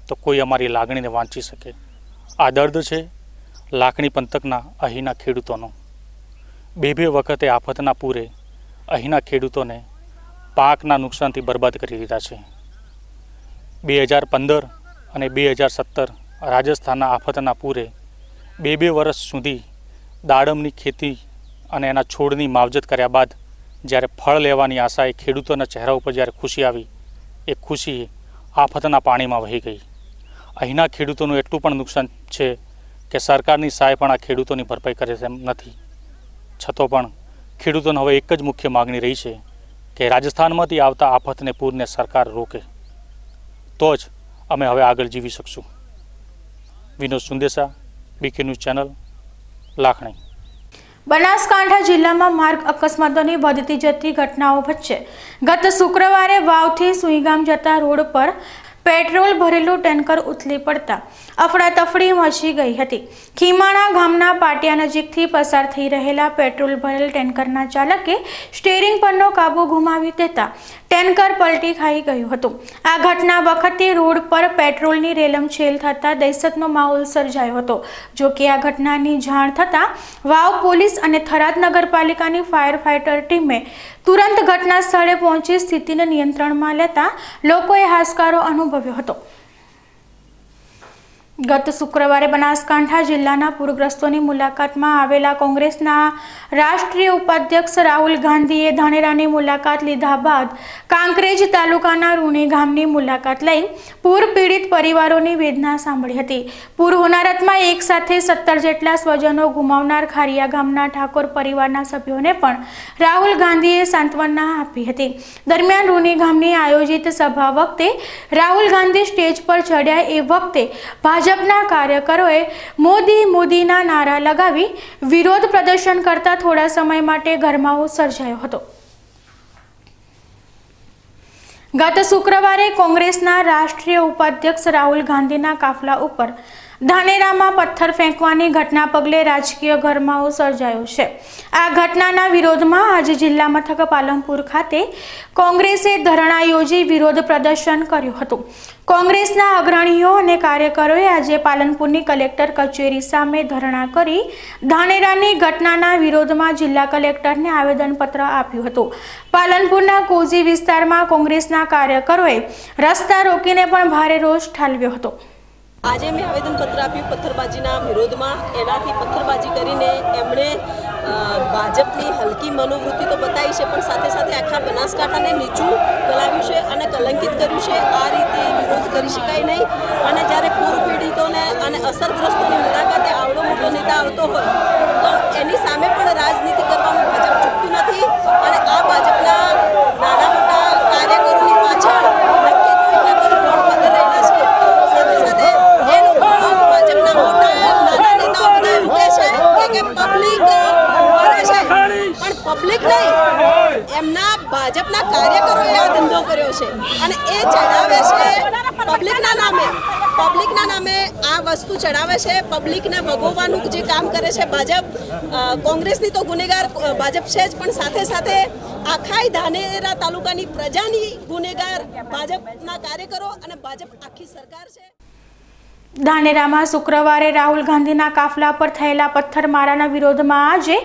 તો કોઈ અમારી લાગણીને વાંચી શકે. આ દર્દ છે લાખણી પંથકના અહીંના ખેડૂતોનો બે વખતે આફતના પૂરે અહીંના ખેડૂતોને પાકના નુકસાનથી બરબાદ કરી દીધા છે. 2015 અને 2017 રાજસ્થાનના આફતના પૂરે બે વર્ષ સુધી દાડમની ખેતી અને એના છોડની માવજત કર્યા બાદ જ્યારે ફળ લેવાની આશાએ ખેડૂતોના ચહેરા ઉપર જ્યારે ખુશી આવી, એ ખુશી આફતના પાણીમાં વહી ગઈ. અહીંના ખેડૂતોનું એટલું પણ નુકસાન છે કે સરકારની સહાય પણ આ ખેડૂતોની ભરપાઈ કરે તેમ નથી. છતાં પણ ખેડૂતોને હવે એક જ મુખ્ય માગણી રહી છે કે રાજસ્થાનમાંથી આવતા આફતને પૂરને સરકાર રોકે, તો જ અમે હવે આગળ જીવી શકશું. Vinod Sundesa, BK news channel, Lakhani. Banaskantha જિલ્લામાં માર્ગ અકસ્માતોની વધતી જતી ઘટનાઓ વચ્ચે ગત શુક્રવારે વાવથી સુઈગામ જતા રોડ પર પેટ્રોલ ભરેલું ટેન્કર ઉથલી પડતા અફડાતફડી મચી ગઈ હતી. ખીમાણા ગામના પાટિયા નજીકથી પસાર થઈ રહેલા પેટ્રોલ ભરેલ ટેન્કરના ચાલકે સ્ટીયરિંગ પરનો કાબુ ગુમાવી દેતા ટેન્કર પલટી ખાઈ ગયું હતું. આ ઘટના વખતે રોડ પર પેટ્રોલની રેલમછેલ થતા દહેશતનો માહોલ સર્જાયો હતો. જો કે આ ઘટનાની જાણ થતાં વાવ પોલીસ અને થરાદ નગરપાલિકાની ફાયર ફાઇટર ટીમે તુરંત ઘટના સ્થળે પહોંચી સ્થિતિને નિયંત્રણમાં લેતા લોકોએ હાશકારો અનુભવ્યો હતો. ગત શુક્રવારે બનાસકાંઠા જિલ્લાના પૂરગ્રસ્તોની મુલાકાતમાં આવેલા કોંગ્રેસના રાષ્ટ્રીય ઉપાધ્યક્ષ રાહુલ ગાંધીએ ધાનેરાની મુલાકાત લીધા બાદ કાંકરેજ તાલુકાના રૂણી ગામની મુલાકાત લઈ પૂર પીડિત પરિવારોની વેદના સાંભળી હતી. પૂર હોનારતમાં એક સાથે 17 જેટલા સ્વજનો ગુમાવનાર ખારિયા ગામના ઠાકોર પરિવારના સભ્યોને પણ રાહુલ ગાંધીએ સાંત્વના આપી હતી. દરમિયાન રૂણી ગામની આયોજિત સભા વખતે રાહુલ ગાંધી સ્ટેજ પર ચડ્યા એ વખતે ભાજપના કાર્યકરોએ મોદી મોદીના નારા લગાવી વિરોધ પ્રદર્શન કરતા થોડા સમય માટે ગરમાવો સર્જાયો હતો. ગત શુક્રવારે કોંગ્રેસના રાષ્ટ્રીય ઉપાધ્યક્ષ રાહુલ ગાંધીના કાફલા ઉપર ધાનેરામાં પથ્થર ફેંકવાની ઘટના પગલે રાજકીય ગરમાવો સર્જાયો છે. આ ઘટનાના વિરોધમાં આજે જિલ્લા મથક પાલનપુર ખાતે કોંગ્રેસે ધરણા યોજી વિરોધ પ્રદર્શન કર્યું હતું. કોંગ્રેસના અગ્રણીઓ અને કાર્યકરોએ આજે પાલનપુરની કલેક્ટર કચેરી સામે ધરણા કરી ધાનેરાની ઘટનાના વિરોધમાં જિલ્લા કલેક્ટરને આવેદનપત્ર આપ્યું હતું. પાલનપુરના કોઝી વિસ્તારમાં કોંગ્રેસના કાર્યકરોએ રસ્તા રોકીને પણ ભારે રોષ ઠાલવ્યો હતો. આજે મેં આવેદનપત્ર આપ્યું પથ્થરબાજીના વિરોધમાં. એનાથી પથ્થરબાજી કરીને એમણે ભાજપની હલકી મનોવૃત્તિ તો બતાવી છે, પણ સાથે સાથે આખા બનાસકાંઠાને નીચું ગલાવ્યું છે અને કલંકિત કર્યું છે. આ રીતે વિરોધ કરી શકાય નહીં. અને જ્યારે પૂર પીડિતોને અને અસરગ્રસ્તોની મુલાકાતે આવડો મોટો નેતા આવતો હોય તો એની સામે પણ રાજનીતિ કરવાનું ભાજપ ચૂકતું નથી. અને આ ભાજપના નાના મોટા કાર્યકરોની પાછળ નક્કી કોઈને કોઈ ગોડફાધર રહેલા છે. સાથે સાથે એ લોકો ભાજપના મોટા નાના નેતાઓ બધા એવું કહે છે કે પબ્લિક કરે છે, પણ પબ્લિક નહીં, એમના ભાજપના કાર્યકરોએ આ ધંધો કર્યો છે અને એ ચડાવે છે પબ્લિકના નામે. પબ્લિકના નામે આ વસ્તુ ચડાવે છે, પબ્લિકને ભોગવવાનું જે કામ કરે છે ભાજપ. કોંગ્રેસની તો ગુનેગાર ભાજપ છે જ, પણ સાથે સાથે આખા ધાનેરા તાલુકાની પ્રજાની ગુનેગાર ભાજપના કાર્યકરો અને ભાજપ આખી સરકાર છે. ધાનેરામાં શુક્રવારે રાહુલ ગાંધીના કાફલા પર થયેલા પથ્થરમારાના વિરોધમાં આજે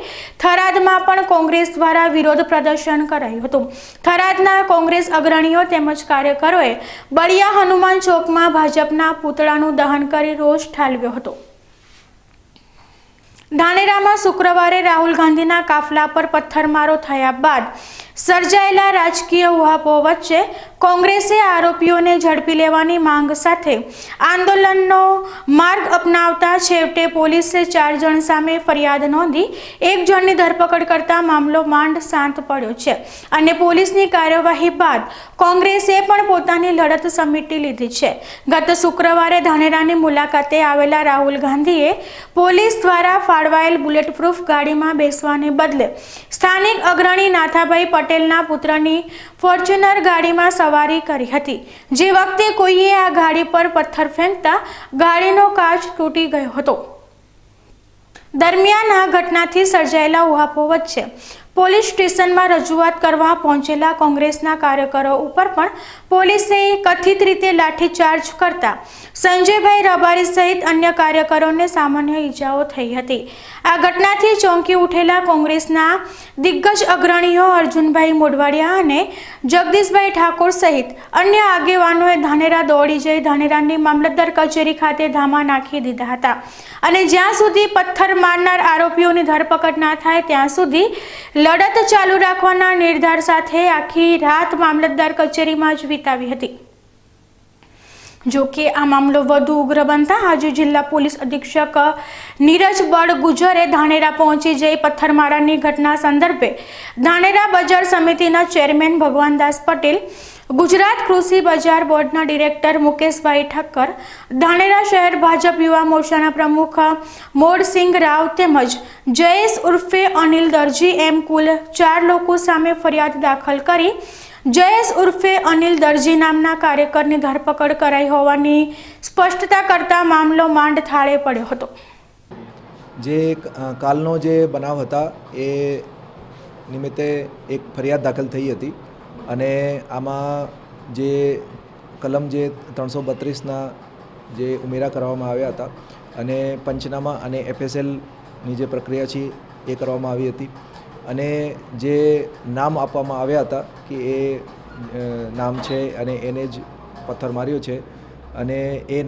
થરાદમાં પણ કોંગ્રેસ દ્વારા વિરોધ પ્રદર્શન કરાયું હતું. થરાદના કોંગ્રેસ અગ્રણીઓ તેમજ કાર્યકરોએ બળિયા હનુમાન ચોકમાં ભાજપના પૂતળાનું દહન કરી રોષ ઠાલવ્યો હતો. ધાનેરામાં શુક્રવારે રાહુલ ગાંધીના કાફલા પર પથ્થરમારો થયા બાદ સર્જાયેલા રાજકીય ઉહાપોહ વચ્ચે કોંગ્રેસે આરોપીઓને ઝડપી લેવાની માંગ સાથે આંદોલનનો માર્ગ અપનાવતા છેવટે પોલીસે 4 જણ સામે ફરિયાદ નોંધી 1 જણની ધરપકડ કરતા મામલો માંડ શાંત પડ્યો છે. અને પોલીસની કાર્યવાહી બાદ કોંગ્રેસે પણ પોતાની લડત સમેટી લીધી છે. ગત શુક્રવારે ધાનેરાની મુલાકાતે આવેલા રાહુલ ગાંધીએ પોલીસ દ્વારા ફાળવાયેલ બુલેટ પ્રૂફ ગાડીમાં બેસવાને બદલે સ્થાનિક અગ્રણી નાથાભાઈ પટેલના પુત્રની ફોર્ચ્યુનર ગાડીમાં સવારી કરી હતી. જે વખતે કોઈએ આ ગાડી પર પથ્થર ફેંકતા ગાડીનો કાચ તૂટી ગયો હતો. દરમિયાન આ ઘટનાથી સર્જાયેલા ઉહાપોહ વચ્ચે પોલીસ સ્ટેશનમાં રજૂઆત કરવા પહોંચેલા કોંગ્રેસના કાર્યકરો ઉપર પણ પોલીસે કથિત રીતે લાઠીચાર્જ કરતા સંજયભાઈ રબારી સહિત અન્ય કાર્યકરોને સામાન્ય ઈજાઓ થઈ હતી। આ ઘટનાથી ચોંકી ઉઠેલા કોંગ્રેસના દિગ્ગજ અગ્રણીઓ અર્જુનભાઈ મોઢવાડિયા અને જગદીશભાઈ ઠાકોર સહિત અન્ય આગેવાનોએ ધાનેરા દોડી જઈ ધાનેરાની મામલતદાર કચેરી ખાતે ધામા નાખી દીધા હતા અને જ્યાં સુધી પથ્થર મારનાર આરોપીઓની ધરપકડ ના થાય ત્યાં સુધી લડત ચાલુ રાખવાના નિર્ધાર સાથે આખી રાત મામલતદાર કચેરીમાં જ વિતાવી હતી। જો કે આ મામલો વધુ ઉગ્ર બનતા આજુ જિલ્લા પોલીસ અધિક્ષક નીરજ બળ ગુજરે ધાનેરા પહોંચી જઈ પથ્થરમારાની ઘટના સંદર્ભે ધાનેરા બજાર સમિતિના ચેરમેન ભગવાનદાસ પટેલ, ગુજરાત કૃષિ બજાર બોર્ડના ડિરેક્ટર મુકેશભાઈ ઠક્કર, ધાનેરા શહેર ભાજપ યુવા મોરચાના પ્રમુખ મોરસિંહ રાવ તેમજ જયેશ ઉર્ફે અનિલ દરજી એમ કુલ 4 લોકો સામે ફરિયાદ દાખલ કરી જયેશ ઉર્ફે અનિલ દરજી નામના કાર્યકરની ધરપકડ કરાઈ હોવાની સ્પષ્ટતા કરતા મામલો માંડ થાળે પડ્યો હતો। જે કાલનો જે બનાવ હતા એ નિમિત્તે એક ફરિયાદ દાખલ થઈ હતી અને આમાં જે કલમ જે 332ના જે ઉમેરા કરવામાં આવ્યા હતા અને પંચનામા અને FSLની જે પ્રક્રિયા છે એ કરવામાં આવી હતી અને જે નામ આપવામાં આવ્યા હતા કે એ નામ છે અને એને જ પથ્થર માર્યો છે અને એ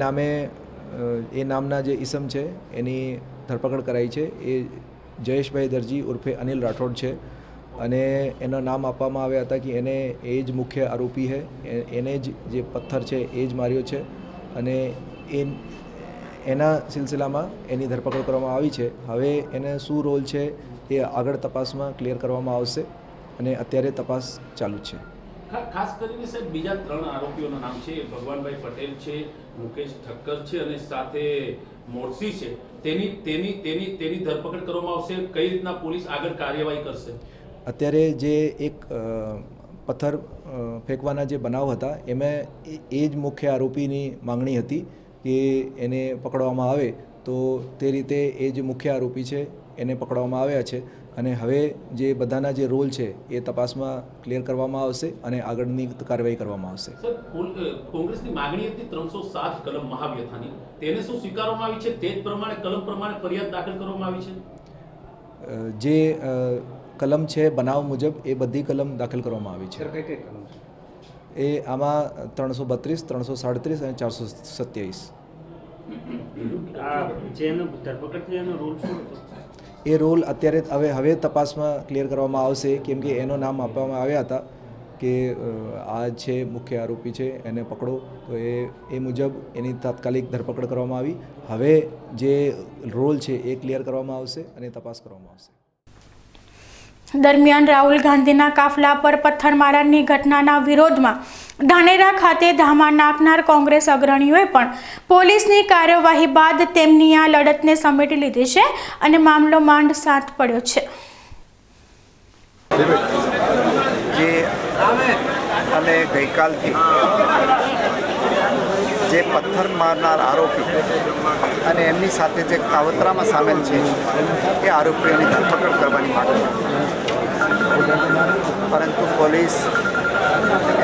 નામના જે ઈસમ છે એની ધરપકડ કરાઈ છે। એ જયેશભાઈ દરજી ઉર્ફે અનિલ રાઠોડ છે અને એનું નામ આપવામાં આવ્યા હતા કે એને એ જ મુખ્ય આરોપી છે, એને જ જે પથ્થર છે એ જ માર્યો છે અને એના સિલસિલામાં એની ધરપકડ કરવામાં આવી છે। હવે એને શું રોલ છે એ આગળ તપાસમાં ક્લિયર કરવામાં આવશે અને અત્યારે તપાસ ચાલુ છે। ખાસ કરીને સાહેબ બીજા 3 આરોપીઓના નામ છે, ભગવાનભાઈ પટેલ છે, મુકેશ ઠક્કર છે અને સાથે મોરસી છે, તેની ધરપકડ કરવામાં આવશે। કઈ રીતના પોલીસ આગળ કાર્યવાહી કરશે? અત્યારે જે એક પથ્થર ફેંકવાના જે બનાવ હતા એમાં એ જ મુખ્ય આરોપીની માંગણી હતી કે એને પકડવામાં આવે, તો તે રીતે એ જ મુખ્ય આરોપી છે એને પકડવામાં આવ્યા છે અને હવે જે બધાના જે રોલ છે એ તપાસમાં ક્લિયર કરવામાં આવશે અને આગળની કાર્યવાહી કરવામાં આવશે। સર, કોંગ્રેસની માંગણી હતી 307 કલમ મહાવ્યથાની, તેને શું સ્વીકારવામાં આવી છે? તે જ પ્રમાણે કલમ પ્રમાણે ફરિયાદ દાખલ કરવામાં આવી છે? જે કલમ છે બનાવ મુજબ એ બધી કલમ દાખલ કરવામાં આવી છે। એ આમાં 332, 337 અને 427 એ રોલ અત્યારે હવે તપાસમાં ક્લિયર કરવામાં આવશે કેમ કે એનું નામ આપવામાં આવ્યા હતા કે આ છે મુખ્ય આરોપી છે, એને પકડો, તો એ મુજબ એની તાત્કાલિક ધરપકડ કરવામાં આવી। હવે જે રોલ છે એ ક્લિયર કરવામાં આવશે અને તપાસ કરવામાં આવશે। દરમિયાન રાહુલ ગાંધીના કાફલા પર પથ્થરમારાની ઘટનાના વિરોધમાં ધાનેરા ખાતે ધામા નાખનાર કોંગ્રેસ અગ્રણીઓએ પણ પોલીસની કાર્યવાહી બાદ તેમની આ લડતને સમેટી લીધી છે અને મામલો માંડ શાંત પડ્યો છે। જે અને ગઈકાલથી જે પથ્થર મારનાર આરોપી અને એમની સાથે જે કાવતરામાં સામેલ છે એ આરોપીઓની ધરપકડ કરવાની માંગ, પરંતુ પોલીસ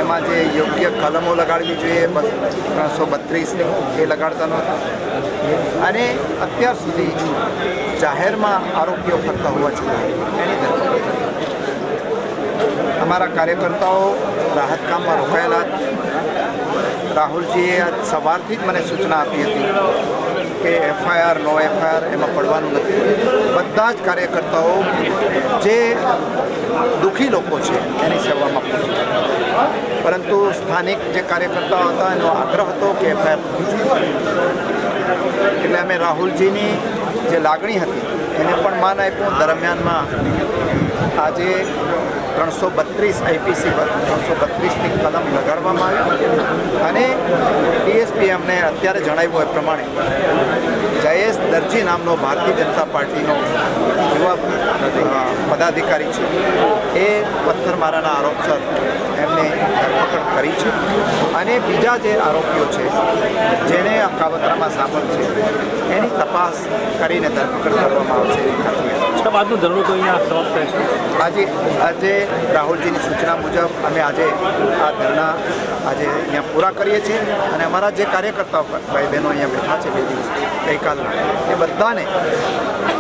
એમાં જે યોગ્ય કલમો લગાડવી જોઈએ 332ની એ લગાડતા નહોતા અને અત્યાર સુધી જાહેરમાં આરોપીઓ ફરતા હોવા છતાં એની ધરપકડ અમારા કાર્યકર્તાઓ રાહત કામમાં રોકાયેલા। રાહુલજીએ આજ સવારથી જ મને સૂચના આપી હતી કે FIR નો FIR એમાં પડવાનું નથી। બધા જ કાર્યકર્તાઓ જે દુઃખી લોકો છે એની સેવામાં પહોંચ્યા, પરંતુ સ્થાનિક જે કાર્યકર્તાઓ હતા એનો આગ્રહ હતો કે FIR એટલે અમે રાહુલજીની જે લાગણી હતી એને પણ માન આપ્યું। દરમિયાનમાં આજે 332 IPC 332ની કલમ લગાડવામાં આવી અને DSP અમને અત્યારે જણાવ્યું એ પ્રમાણે જયેશ દરજી નામનો ભારતીય જનતા પાર્ટીનો યુવા પદાધિકારી છે એ પથ્થરમારાના આરોપસર એમને ધરપકડ કરી છે અને બીજા જે આરોપીઓ છે જેણે આ કાવતરામાં સામેલ છે એની તપાસ કરીને ધરપકડ કરવામાં આવશે એવી ખાતરી આજનો ધરણો તો અહીંયા સમાપ્ત થાય છે. આજે રાહુલજીની સૂચના મુજબ અમે આજે આ ધરણા આજે અહીંયા પૂરા કરીએ છીએ અને અમારા જે કાર્યકર્તાઓ ભાઈ બહેનો અહીંયા બેઠા છે 2 દિવસ ગઈકાલના એ બધાને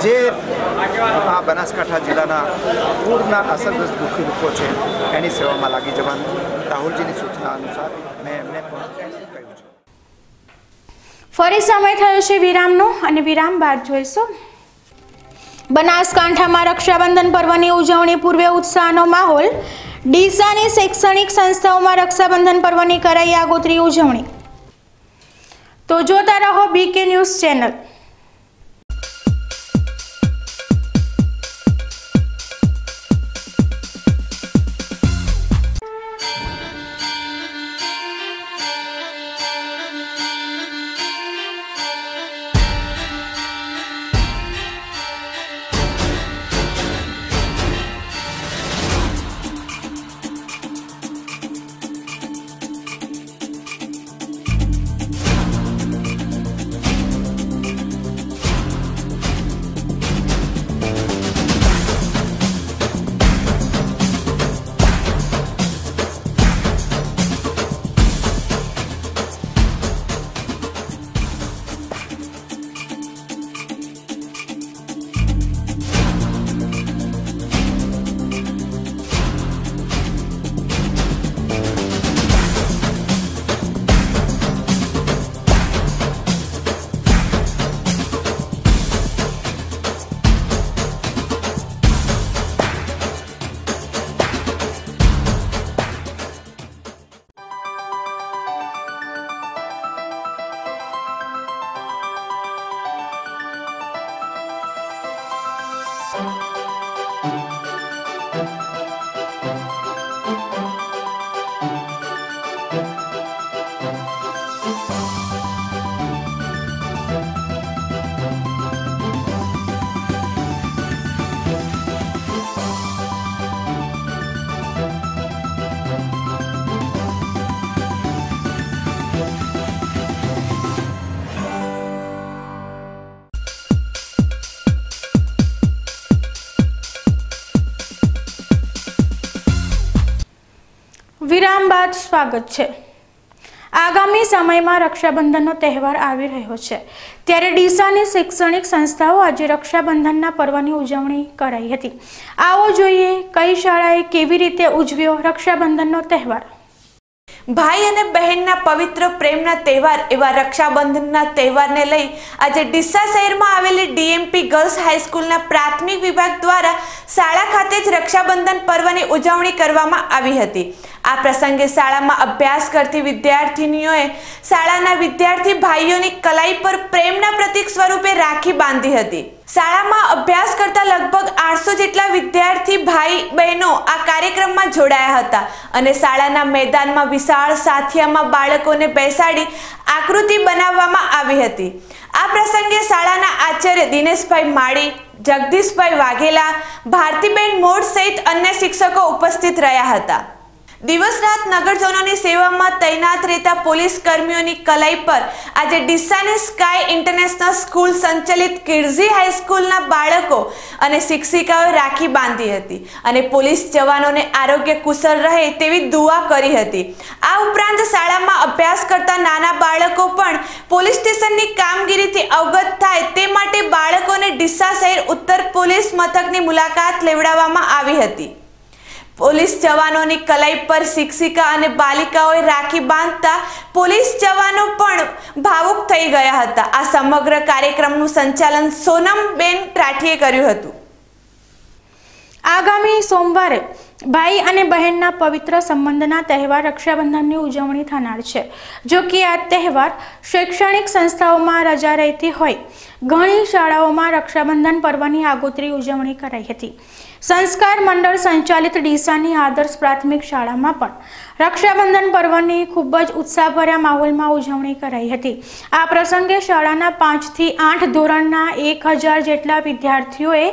જે આ બનાસકાંઠા જિલ્લાના પૂરના અસરગ્રસ્ત દુઃખી લોકો છે એની સેવામાં લાગી જવાનું રાહુલજીની સૂચના અનુસાર મેં એમને પણ કહ્યું છે. ફરી સમય થયો છે વિરામનો અને વિરામ બાદ જોઈશું બનાસકાંઠામાં રક્ષાબંધન પર્વની ઉજવણી પૂર્વે ઉત્સાહનો માહોલ. ડીસાની શૈક્ષણિક સંસ્થાઓમાં રક્ષાબંધન પર્વની કરાઈ આગોતરી ઉજવણી. તો જોતા રહો બીકે ન્યૂઝ ચેનલ. વિરામ બાદ સ્વાગત છે. આગામી સમયમાં રક્ષાબંધનનો તહેવાર આવી રહ્યો છે ત્યારે ડીસાની શૈક્ષણિક સંસ્થાઓ આજે રક્ષાબંધનના પર્વની ઉજવણી કરાઈ હતી. આવો જોઈએ કઈ શાળાએ કેવી રીતે ઉજવ્યો રક્ષાબંધનનો તહેવાર. ભાઈ અને બહેનના પવિત્ર પ્રેમના તહેવાર એવા રક્ષાબંધનના તહેવારને લઈ આજે ડીસા શહેરમાં આવેલી ડીએમપી ગર્લ્સ હાઈસ્કૂલના પ્રાથમિક વિભાગ દ્વારા શાળા ખાતે જ રક્ષાબંધન પર્વની ઉજવણી કરવામાં આવી હતી. આ પ્રસંગે શાળામાં અભ્યાસ કરતી વિદ્યાર્થીનીઓએ શાળાના વિદ્યાર્થી ભાઈઓની કલાઈ પર પ્રેમના પ્રતીક સ્વરૂપે રાખી બાંધી હતી. શાળામાં અભ્યાસ કરતા લગભગ 800 જેટલા વિદ્યાર્થી ભાઈ બહેનો આ કાર્યક્રમમાં જોડાયા હતા અને શાળાના મેદાનમાં વિશાળ સાથિયામાં બાળકોને બેસાડી આકૃતિ બનાવવામાં આવી હતી. આ પ્રસંગે શાળાના આચાર્ય દિનેશભાઈ માળી, જગદીશભાઈ વાઘેલા, ભારતીબેન મોડ સહિત અન્ય શિક્ષકો ઉપસ્થિત રહ્યા હતા. દિવસ રાત નગરજનોની સેવામાં તૈનાત રહેતા પોલીસ કર્મીઓની કલાઈ પર આજે ડીસાની સ્કાય ઇન્ટરનેશનલ સ્કૂલ સંચાલિત કિડઝી હાઈસ્કૂલના બાળકો અને શિક્ષિકાઓએ રાખી બાંધી હતી અને પોલીસ જવાનોને આરોગ્ય કુશળ રહે તેવી દુઆ કરી હતી. આ ઉપરાંત શાળામાં અભ્યાસ કરતા નાના બાળકો પણ પોલીસ સ્ટેશનની કામગીરીથી અવગત થાય તે માટે બાળકોને ડીસા શહેર ઉત્તર પોલીસ મથકની મુલાકાત લેવડાવવામાં આવી હતી. પોલીસ જવાનોની કલાઈ પર શિક્ષિકા અને બાલિકાઓએ રાખી બાંધતા પોલીસ જવાનો પણ ભાવુક થઈ ગયા હતા. આ સમગ્ર કાર્યક્રમનું સંચાલન સોનમબેન રાઠીએ કર્યું હતું. આગામી સોમવારે ભાઈ અને બહેનના પવિત્ર સંબંધના તહેવાર રક્ષાબંધનની ઉજવણી થનાર છે. જો કે આ તહેવાર શૈક્ષણિક સંસ્થાઓમાં રજા રહેતી હોય ઘણી શાળાઓમાં રક્ષાબંધન પર્વની આગોતરી ઉજવણી કરાઈ હતી. સંસ્કાર મંડળ સંચાલિત ડીસાની આદર્શ પ્રાથમિક શાળામાં પણ રક્ષાબંધન પર્વની ખૂબ જ ઉત્સાહભર્યા માહોલમાં ઉજવણી કરાઈ હતી. આ પ્રસંગે શાળાના 5 થી 8 ધોરણના 1000 જેટલા વિદ્યાર્થીઓએ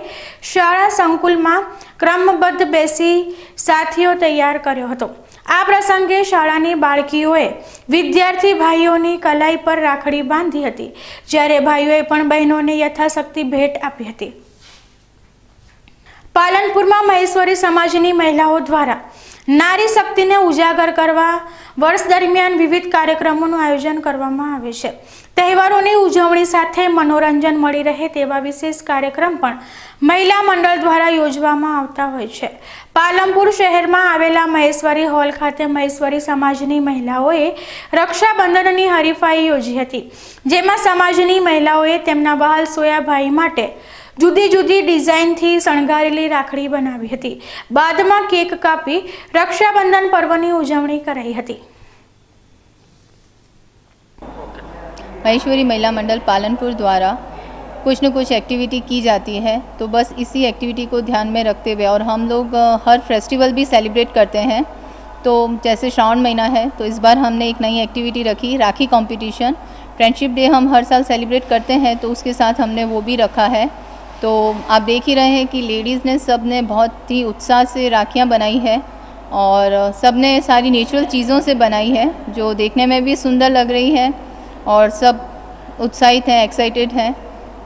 શાળા સંકુલમાં ક્રમબદ્ધ બેસી સાથીઓ તૈયાર કર્યો હતો। આ પ્રસંગે શાળાની બાળકીઓએ વિદ્યાર્થી ભાઈઓની કલાઈ પર રાખડી બાંધી હતી, જ્યારે ભાઈઓએ પણ બહેનોને યથાશક્તિ ભેટ આપી હતી। પાલનપુરમાં મહેશ્વરી સમાજની મહિલાઓ દ્વારા નારી શક્તિને ઉજાગર કરવા વર્ષ દરમિયાન વિવિધ કાર્યક્રમોનું આયોજન કરવામાં આવે છે। તહેવારોની ઉજવણી સાથે મનોરંજન મળી રહે તેવા વિશેષ કાર્યક્રમ પણ મહિલા મંડળ દ્વારા યોજવામાં આવતા હોય છે। પાલનપુર શહેરમાં આવેલા મહેશ્વરી હોલ ખાતે મહેશ્વરી સમાજની મહિલાઓએ રક્ષાબંધનની હરીફાઈ યોજી હતી, જેમાં સમાજની મહિલાઓએ તેમના વહાલ સોયા ભાઈ માટે જુદી જુદી ડિઝાઇનથી શણગારેલી રાખડી બનાવી હતી। બાદમાં કેક કાપી रक्षाबंधन पर्व की उजवणी कराई हती। महेश्वरी महिला मंडल पालनपुर द्वारा कुछ न कुछ एक्टिविटी की जाती है, तो बस इसी एक्टिविटी को ध्यान में रखते हुए और हम लोग हर फेस्टिवल भी सेलिब्रेट करते हैं। तो जैसे श्रावण महीना है तो इस बार हमने एक नई एक्टिविटी रखी, राखी कंपटीशन। फ्रेंडशिप डे हम हर साल सेलिब्रेट करते हैं, तो उसके साथ हमने वो भी रखा है। तो आप देख ही रहे हैं कि लेडीज़ ने सब ने बहुत ही उत्साह से राखियाँ बनाई है और सब ने सारी नेचुरल चीज़ों से बनाई है, जो देखने में भी सुंदर लग रही है और सब उत्साहित हैं, एक्साइटेड हैं।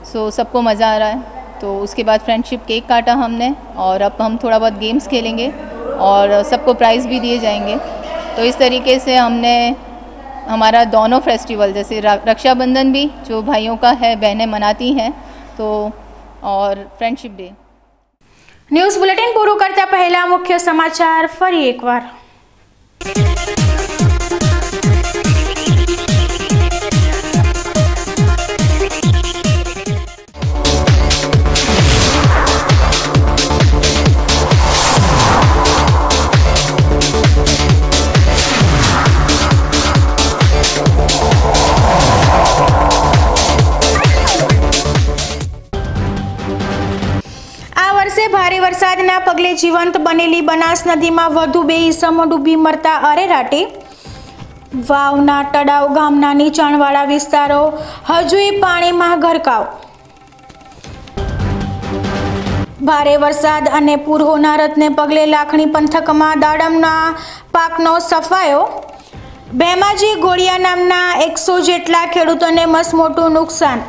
सो सबको मज़ा आ रहा है। तो उसके बाद फ्रेंडशिप केक काटा हमने और अब हम थोड़ा बहुत गेम्स खेलेंगे और सबको प्राइज़ भी दिए जाएंगे। तो इस तरीके से हमने हमारा दोनों फेस्टिवल, जैसे रक्षाबंधन भी जो भाइयों का है, बहनें मनाती हैं, तो और फ्रेंडशिप डे। न्यूज़ बुलेटिन पूરું કરતા પહેલા મુખ્ય સમાચાર ફરી એકવાર। भारे वरसादना पगले जीवंत बनेली बनास नदी में वधु 2 ईसमो डूबी मरता अरेराटी। वावना तड़ाव गामना नीचाणवाळा विस्तारो हजुए पाणी में गरकाव। भारे वरसाद अने पूर होनारतने पगले लाखणी पंथक में दाडमना पाकनो सफायो। भेमाजी गोड़िया नामना 100 जेटला खेडूतोने मसमोटुं नुकसान।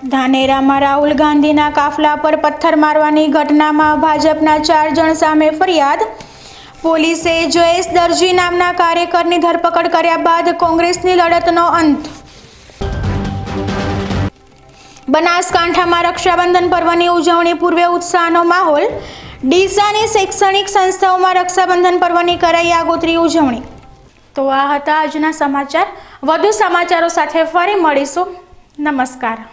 धानेरा में राहुल गांधी काफला पर पत्थर मारवानी घटना में भाजपा 4 जण सामे फरियाद। पोलीसे जयेश दर्जी नामना कार्यकरनी धरपकड़ कर्या बाद कांग्रेसनी लड़तनो अंत। बनासकांठा में रक्षाबंधन पर्वनी उजवणी पूर्वे उत्साहनो माहौल। डीसानी शैक्षणिक संस्थाओं में रक्षाबंधन पर्वनी कराई आगोतरी उजवणी। तो आ हता आजना समाचार। वधु समाचारों साथे फरी मळीशुं। नमस्कार।